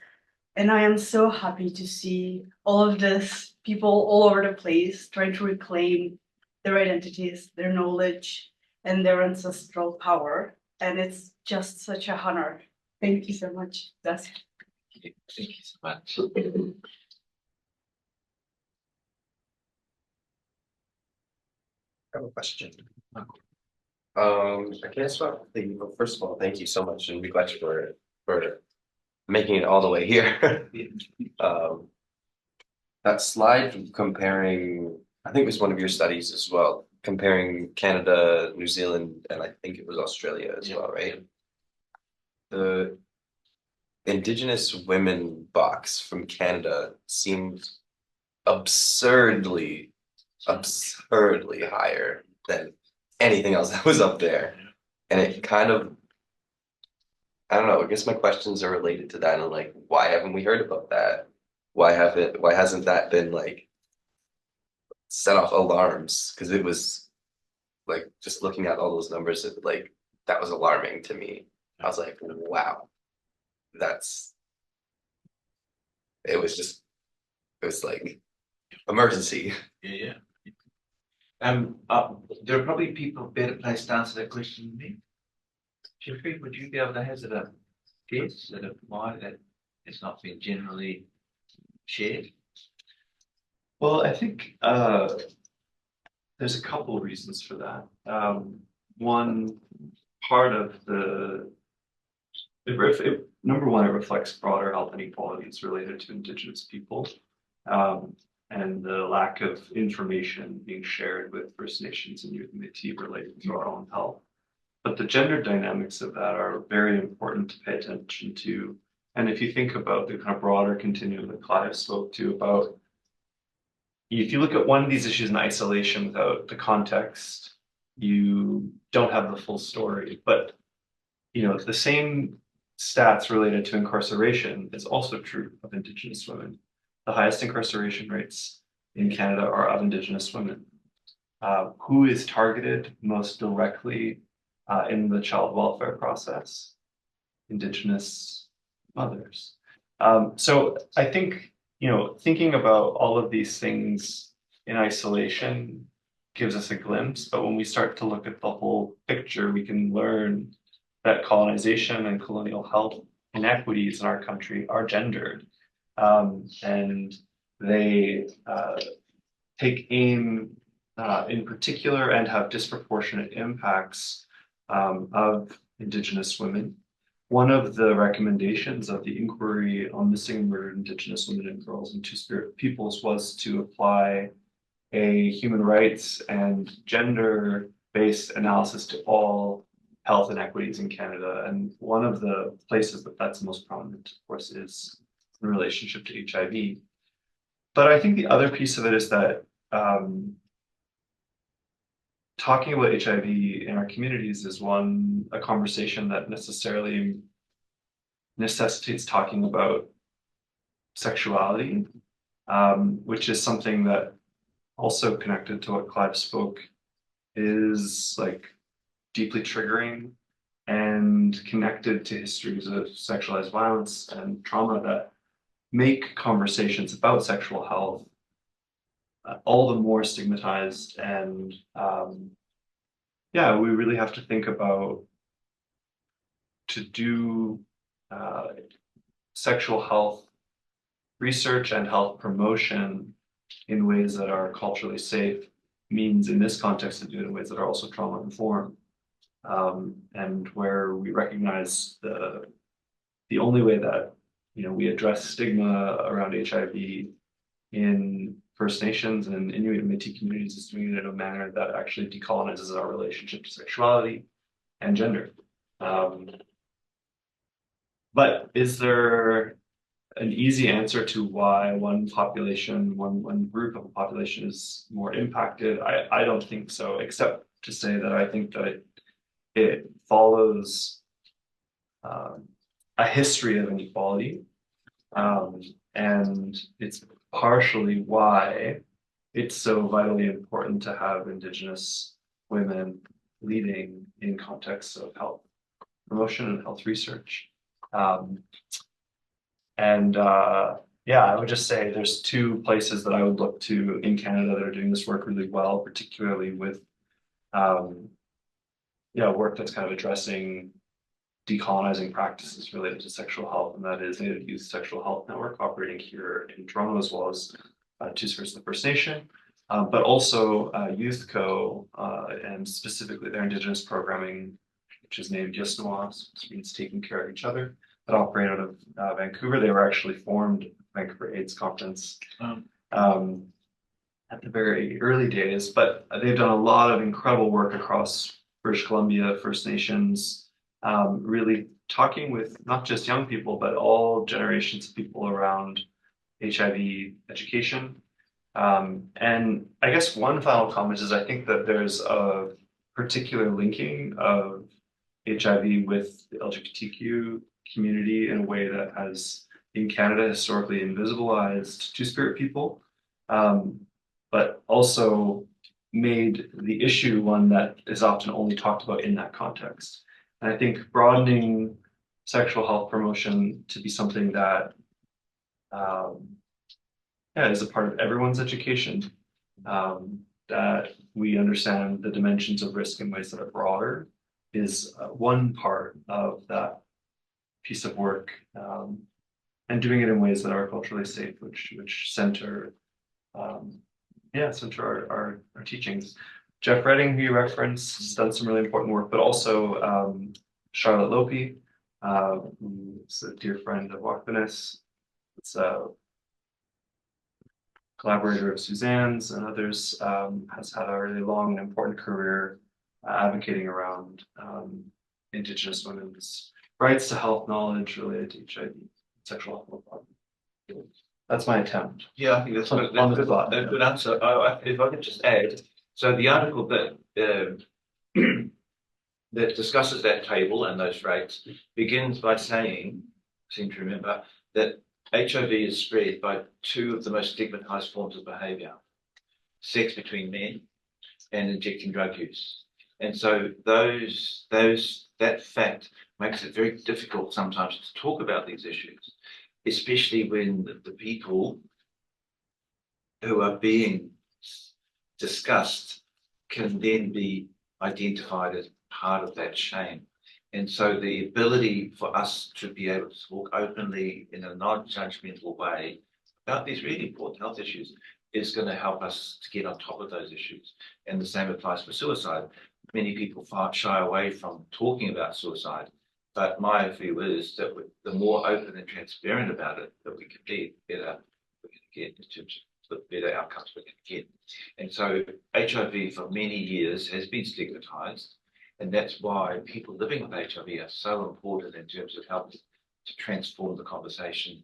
And I am so happy to see all of this people all over the place trying to reclaim their identities, their knowledge, and their ancestral power. And it's just such a honor. Thank you so much. That's it. Thank you so much. I have a question. I guess first of all, thank you so much, and be glad for making it all the way here. That slide comparing, I think it was one of your studies as well, comparing Canada, New Zealand, and I think it was Australia as well, right? The Indigenous women box from Canada seemed absurdly higher than anything else that was up there. And it kind of, I don't know, I guess my questions are related to that, and like, why haven't we heard about that? Why hasn't that been like set off alarms? Because it was like, just looking at all those numbers, that was alarming to me. I was like, wow, it was like emergency. Yeah. There are probably people better placed to answer that question than me. Jeffrey, would you be able to hazard a guess at why that has not been generally shared? Well, I think there's a couple of reasons for that. One part of number one, it reflects broader health inequalities related to Indigenous people, and the lack of information being shared with First Nations and Youth Métis related to our own health. But the gender dynamics of that are very important to pay attention to. And if you think about the kind of broader continuum that Clive spoke to about, if you look at one of these issues in isolation without the context, you don't have the full story. But the same stats related to incarceration is also true of Indigenous women. The highest incarceration rates in Canada are of Indigenous women. Who is targeted most directly in the child welfare process? Indigenous mothers. So I think, thinking about all of these things in isolation gives us a glimpse, but when we start to look at the whole picture, we can learn that colonization and colonial health inequities in our country are gendered. And they take aim in particular and have disproportionate impacts of Indigenous women. One of the recommendations of the inquiry on missing and murdered Indigenous women and girls and Two-Spirit peoples was to apply a human rights and gender-based analysis to all health inequities in Canada. And one of the places that's most prominent, of course, is in relationship to HIV. But I think the other piece of it is that talking about HIV in our communities is a conversation that necessarily necessitates talking about sexuality, which is something that also connected to what Clive spoke is like deeply triggering and connected to histories of sexualized violence and trauma that make conversations about sexual health all the more stigmatized. And we really have to think about to do sexual health research and health promotion in ways that are culturally safe means in this context to do it in ways that are also trauma informed, and where we recognize the only way that we address stigma around HIV in First Nations and Inuit and Métis communities is doing it in a manner that actually decolonizes our relationship to sexuality and gender. But is there an easy answer to why one population, one group of a population is more impacted. I don't think so, except to say that I think that it follows a history of inequality. And it's partially why it's so vitally important to have Indigenous women leading in contexts of health promotion and health research. Yeah, I would just say there's two places that I would look to in Canada that are doing this work really well, particularly with work that's kind of addressing decolonizing practices related to sexual health, and that is Native Youth Sexual Health Network operating here in Toronto, as well as Two-Spirits of the First Nation, but also YouthCo, and specifically their Indigenous programming, which is named Yisnawas, which means taking care of each other, that operate out of Vancouver. They were actually formed Vancouver AIDS Conference at the very early days, but they've done a lot of incredible work across British Columbia, First Nations, really talking with not just young people, but all generations of people around HIV education. And I guess one final comment is I think that there's a particular linking of HIV with the LGBTQ community in a way that has, in Canada, historically invisibilized Two-Spirit people, but also made the issue one that is often only talked about in that context. And I think broadening sexual health promotion to be something that is a part of everyone's education, that we understand the dimensions of risk in ways that are broader, is one part of that piece of work, and doing it in ways that are culturally safe, which center our teachings. Jeff Redding, who you referenced, has done some really important work, but also Charlotte Lopi, who's a dear friend of Wakvanis. It's a collaborator of Suzanne's and others, has had a really long and important career advocating around Indigenous women's rights to health knowledge related to HIV, sexual health. That's my attempt. Yeah, I think that's a good answer. If I could just add, so the article that that discusses that table and those rates begins by saying, I seem to remember, that HIV is spread by two of the most stigmatized forms of behavior: sex between men and injecting drug use. And so that fact makes it very difficult sometimes to talk about these issues, especially when the people who are being discussed can then be identified as part of that shame. And so the ability for us to be able to talk openly in a non-judgmental way about these really important health issues is going to help us to get on top of those issues. And the same applies for suicide. Many people shy away from talking about suicide, but my view is that the more open and transparent about it that we can be, the better we can get in terms of the better outcomes we can get. And so HIV for many years has been stigmatized, and that's why people living with HIV are so important in terms of helping to transform the conversation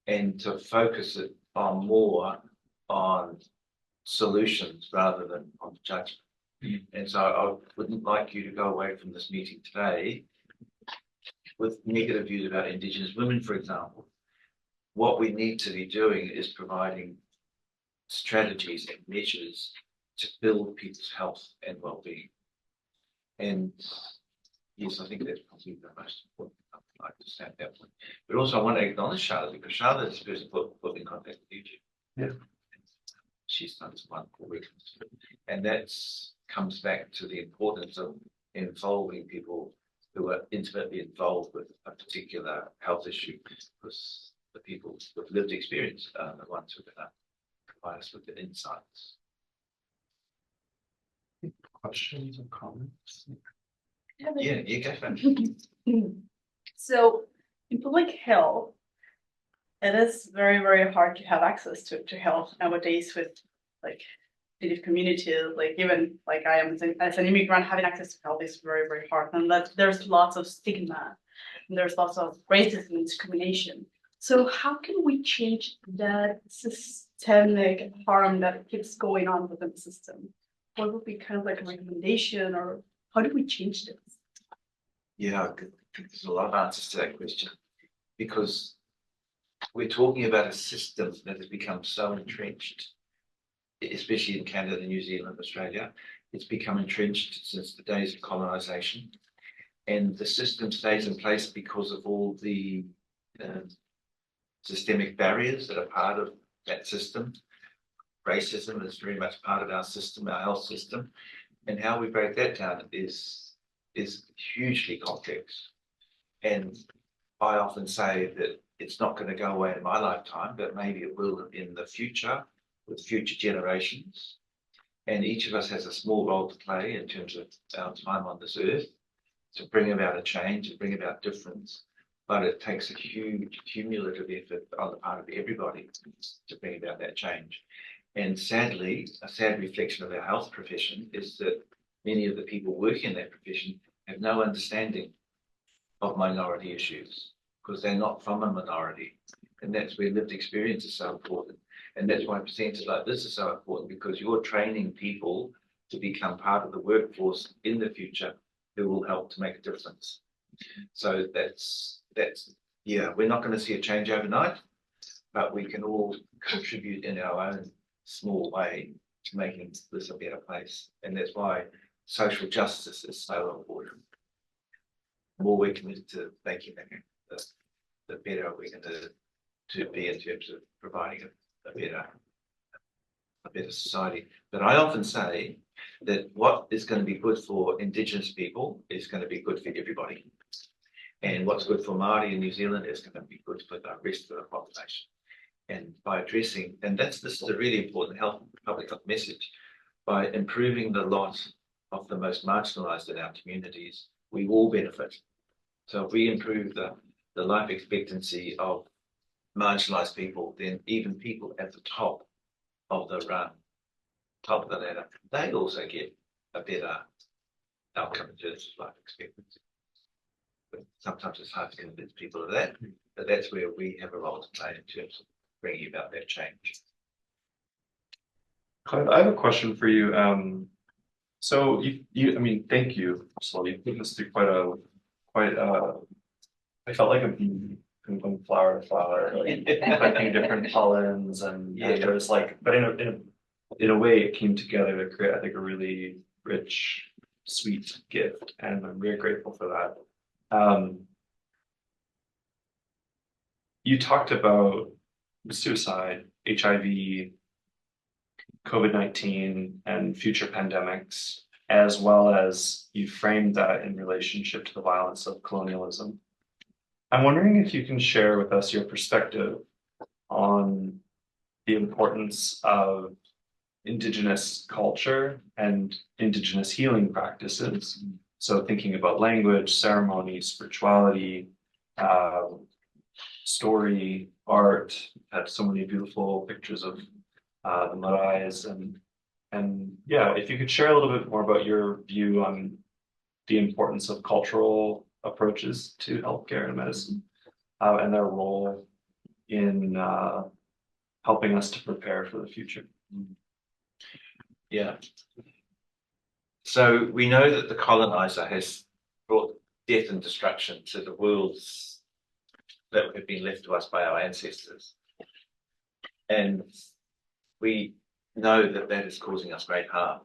and to focus it on more on solutions rather than on judgment. And so I wouldn't like you to go away from this meeting today with negative views about Indigenous women, for example. What we need to be doing is providing strategies and measures to build people's health and well-being. And yes, I think that's probably the most important thing I'd like to say at that point. But also I want to acknowledge Charlotte, because Charlotte is the person put in contact with you. Yeah. She's done some wonderful work. And that comes back to the importance of involving people who are intimately involved with a particular health issue, because the people with lived experience are the ones who are going to provide us with the insights. Questions or comments? Yeah, you go for it. So in public health, it is very, very hard to have access to health nowadays with like Native communities, like even like I am as an immigrant, having access to health is very, very hard. And that there's lots of stigma and there's lots of racism and discrimination. So how can we change that systemic harm that keeps going on within the system? What would be kind of like a recommendation, or how do we change this? Yeah, I think there's a lot of answers to that question, because we're talking about a system that has become so entrenched, especially in Canada, New Zealand, Australia. It's become entrenched since the days of colonisation, and the system stays in place because of all the systemic barriers that are part of that system. Racism is very much part of our system, our health system, and how we break that down is hugely complex. And I often say that it's not going to go away in my lifetime, but maybe it will in the future with future generations. And each of us has a small role to play in terms of our time on this earth to bring about a change and bring about difference. But it takes a huge cumulative effort on the part of everybody to bring about that change. And sadly, a sad reflection of our health profession is that many of the people working in that profession have no understanding of minority issues because they're not from a minority. And that's where lived experience is so important. And that's why presenters like this are so important, because you're training people to become part of the workforce in the future who will help to make a difference. So that's yeah, we're not going to see a change overnight, but we can all contribute in our own small way to making this a better place. And that's why social justice is so important. The more we're committed to making that, the better we're going to be in terms of providing a better society. But I often say that what is going to be good for Indigenous people is going to be good for everybody. And what's good for Māori in New Zealand is going to be good for the rest of the population. And by addressing, and this is a really important public health message, by improving the lot of the most marginalised in our communities, we all benefit. So if we improve the life expectancy of marginalised people, then even people at the top of the ladder, they also get a better outcome in terms of life expectancy. But sometimes it's hard to convince people of that, but that's where we have a role to play in terms of bringing about that change. Clive, I have a question for you. So I mean, thank you. So you put us through I felt like a bee from flower to flower, like collecting different pollens, and there was like, but in a way, it came together to create, I think, a really rich, sweet gift, and I'm very grateful for that. You talked about suicide, HIV, COVID-19, and future pandemics, as well as you framed that in relationship to the violence of colonialism. I'm wondering if you can share with us your perspective on the importance of Indigenous culture and Indigenous healing practices. So thinking about language, ceremony, spirituality, story, art, had so many beautiful pictures of the maraes, and yeah, if you could share a little bit more about your view on the importance of cultural approaches to healthcare and medicine, and their role in helping us to prepare for the future. Yeah. So we know that the colonizer has brought death and destruction to the worlds that have been left to us by our ancestors. And we know that that is causing us great harm,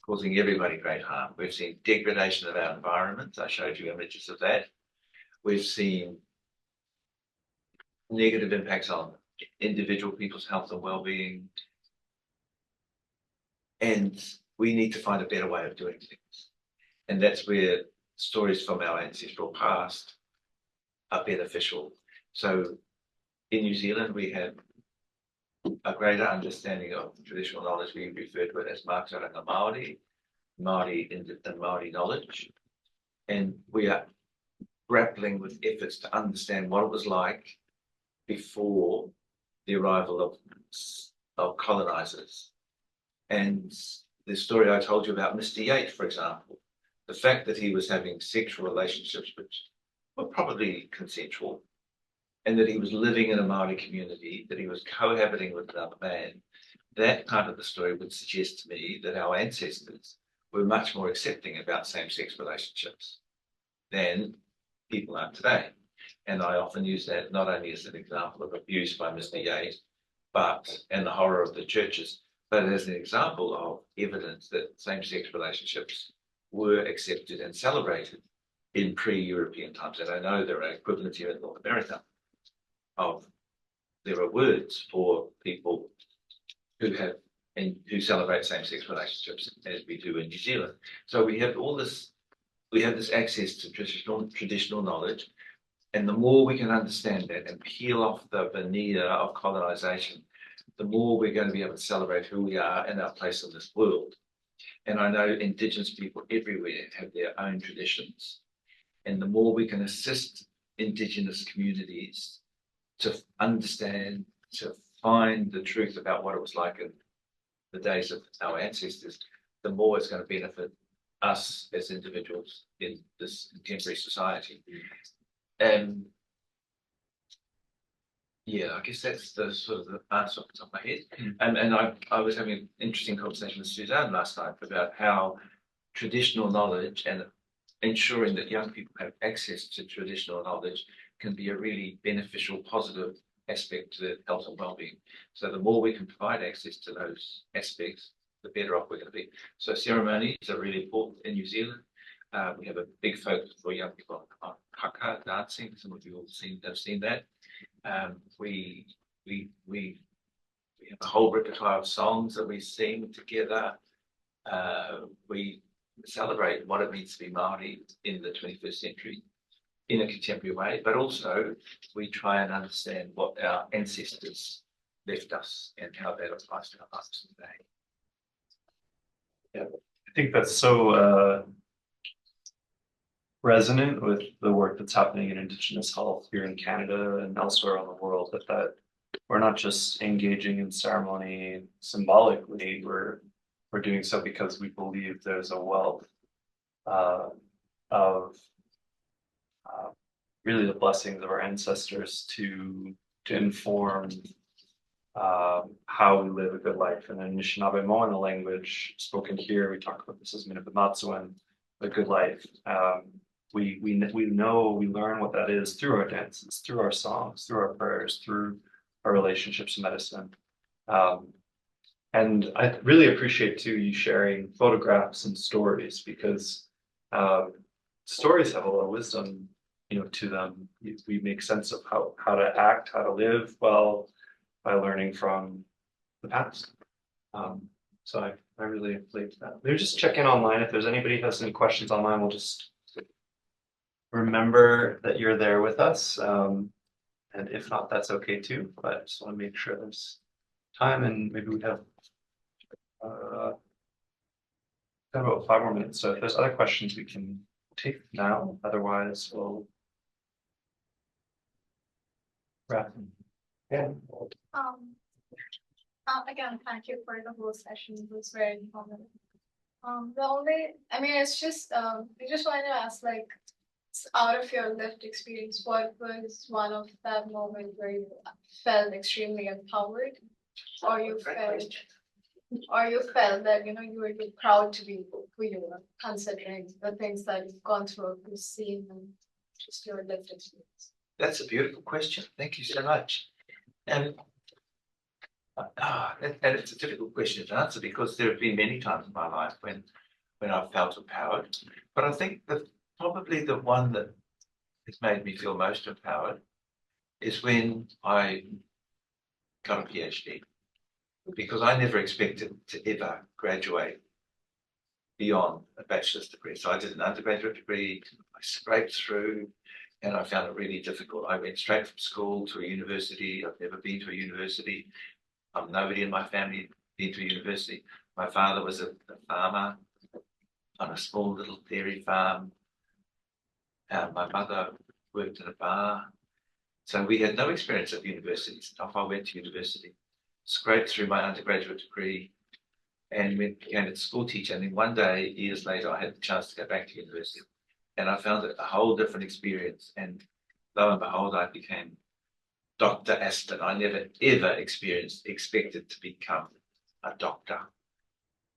causing everybody great harm. We've seen degradation of our environment. I showed you images of that. We've seen negative impacts on individual people's health and well-being. And we need to find a better way of doing things. And that's where stories from our ancestral past are beneficial. So in New Zealand, we have a greater understanding of traditional knowledge we refer to it as Mātauranga Māori, and Māori knowledge. And we are grappling with efforts to understand what it was like before the arrival of colonizers. And the story I told you about Mr. Yates, for example, the fact that he was having sexual relationships which were probably consensual and that he was living in a Māori community, that he was cohabiting with another man, that part of the story would suggest to me that our ancestors were much more accepting about same-sex relationships than people are today. And I often use that not only as an example of abuse by Mr. Yeats, and the horror of the churches, but as an example of evidence that same-sex relationships were accepted and celebrated in pre-European times. And I know there are equivalents here in North America there are words for people who celebrate same-sex relationships as we do in New Zealand. So we have this access to traditional knowledge, and the more we can understand that and peel off the veneer of colonization, the more we're going to be able to celebrate who we are and our place in this world. And I know Indigenous people everywhere have their own traditions, and the more we can assist Indigenous communities to understand, to find the truth about what it was like in the days of our ancestors, the more it's going to benefit us as individuals in this contemporary society. And yeah, I guess that's the sort of the answer off the top of my head. And I was having an interesting conversation with Suzanne last night about how traditional knowledge and ensuring that young people have access to traditional knowledge can be a really beneficial, positive aspect to their health and well-being. So the more we can provide access to those aspects, the better off we're going to be. So ceremonies are really important in New Zealand. We have a big focus for young people on haka dancing. Some of you have seen that. We have a whole repertoire of songs that we sing together. We celebrate what it means to be Māori in the 21st century in a contemporary way, but also we try and understand what our ancestors left us and how that applies to our lives today. Yeah, I think that's so resonant with the work that's happening in Indigenous health here in Canada and elsewhere around the world, that we're not just engaging in ceremony symbolically, we're doing so because we believe there's a wealth of really the blessings of our ancestors to inform how we live a good life. And in Anishinaabe Moana language spoken here, we talk about this as Minabamatsuan, a good life. We know, we learn what that is through our dances, through our songs, through our prayers, through our relationships to medicine. And I really appreciate too you sharing photographs and stories, because stories have a lot of wisdom, to them. We make sense of how to act, how to live well by learning from the past. So I really believe that. Maybe just check in online if there's anybody who has any questions online. We'll just remember that you're there with us. And if not, that's okay too. But I just want to make sure there's time, and maybe we have about 5 more minutes. So if there's other questions, we can take now. Otherwise, we'll wrap. Yeah. Again, thank you for the whole session. It was very informative. It's just, I just wanted to ask, like, out of your lived experience, what was one of that moment where you felt extremely empowered, or you felt that, you were proud to be who you were, considering the things that you've gone through, you've seen, and just your lived experience? That's a beautiful question. Thank you so much. And it's a difficult question to answer, because there have been many times in my life when I've felt empowered. But I think that probably the one that has made me feel most empowered is when I got a PhD, because I never expected to ever graduate beyond a bachelor's degree. So I did an undergraduate degree, I scraped through, and I found it really difficult. I went straight from school to a university. I've never been to a university. Nobody in my family been to a university. My father was a farmer on a small little dairy farm. My mother worked in a bar. So we had no experience at universities. Off I went to university, scraped through my undergraduate degree, and became a school teacher. And then one day, years later, I had the chance to go back to university. And I found it a whole different experience. And lo and behold, I became Dr. Aspin, I never ever expected to become a doctor.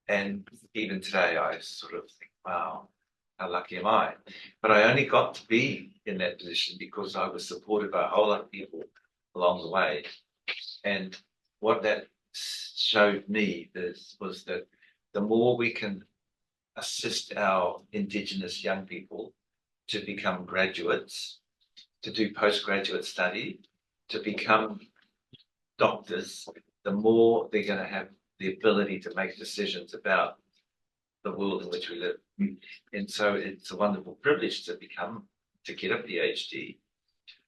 And even today, I sort of think, wow, how lucky am I? But I only got to be in that position because I was supported by a whole lot of people along the way. And what that showed me was that the more we can assist our Indigenous young people to become graduates, to do postgraduate study, to become doctors, the more they're going to have the ability to make decisions about the world in which we live. And so it's a wonderful privilege to get a PhD,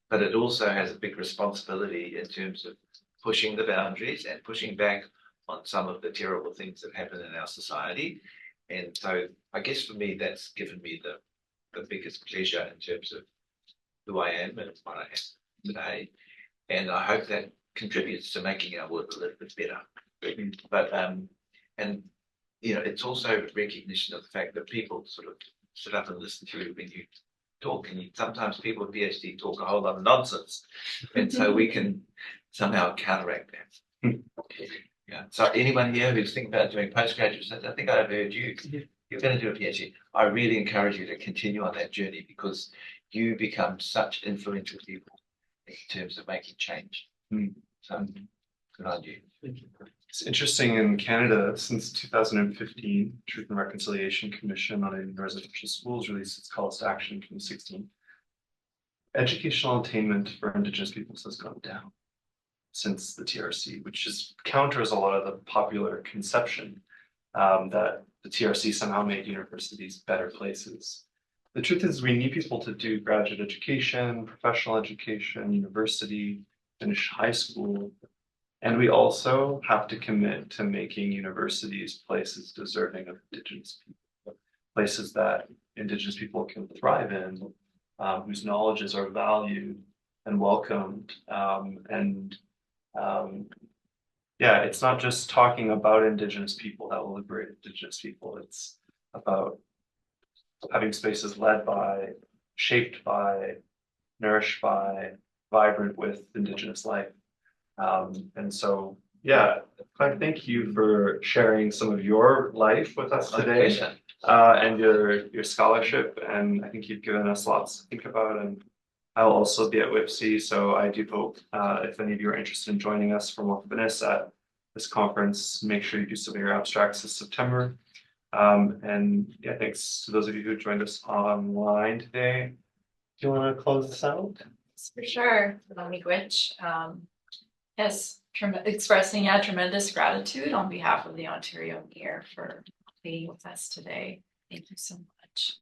but it also has a big responsibility in terms of pushing the boundaries and pushing back on some of the terrible things that happen in our society. And so I guess for me, that's given me the biggest pleasure in terms of who I am and what I am today. And I hope that contributes to making our work a little bit better. But and you know, it's also recognition of the fact that people sort of sit up and listen to you when you talk, and sometimes people with PhD talk a whole lot of nonsense, and so we can somehow counteract that. Yeah. So anyone here who's thinking about doing postgraduate studies, I think I've heard you. You're going to do a PhD. I really encourage you to continue on that journey because you become such influential people in terms of making change. So good on you. It's interesting in Canada, since 2015, Truth and Reconciliation Commission on Residential Schools released its calls to action in 2016. Educational attainment for Indigenous peoples has gone down since the TRC, which is counters a lot of the popular conception that the TRC somehow made universities better places. The truth is we need people to do graduate education, professional education, university, finish high school. And we also have to commit to making universities places deserving of Indigenous people, places that Indigenous people can thrive in, whose knowledges are valued and welcomed. Yeah, it's not just talking about Indigenous people that will liberate Indigenous people. It's about having spaces led by, shaped by, nourished by, vibrant with Indigenous life. And so, yeah, Clive, thank you for sharing some of your life with us today and your scholarship. And I think you've given us lots to think about. And I'll also be at WIPC, so I do hope if any of you are interested in joining us from Wakabanis at this conference, make sure you do submit your abstracts this September. And yeah, thanks to those of you who joined us online today. Do you want to close this out? For sure, Miigwech. Yes, expressing tremendous gratitude on behalf of the Ontario NEIHR for being with us today. Thank you so much.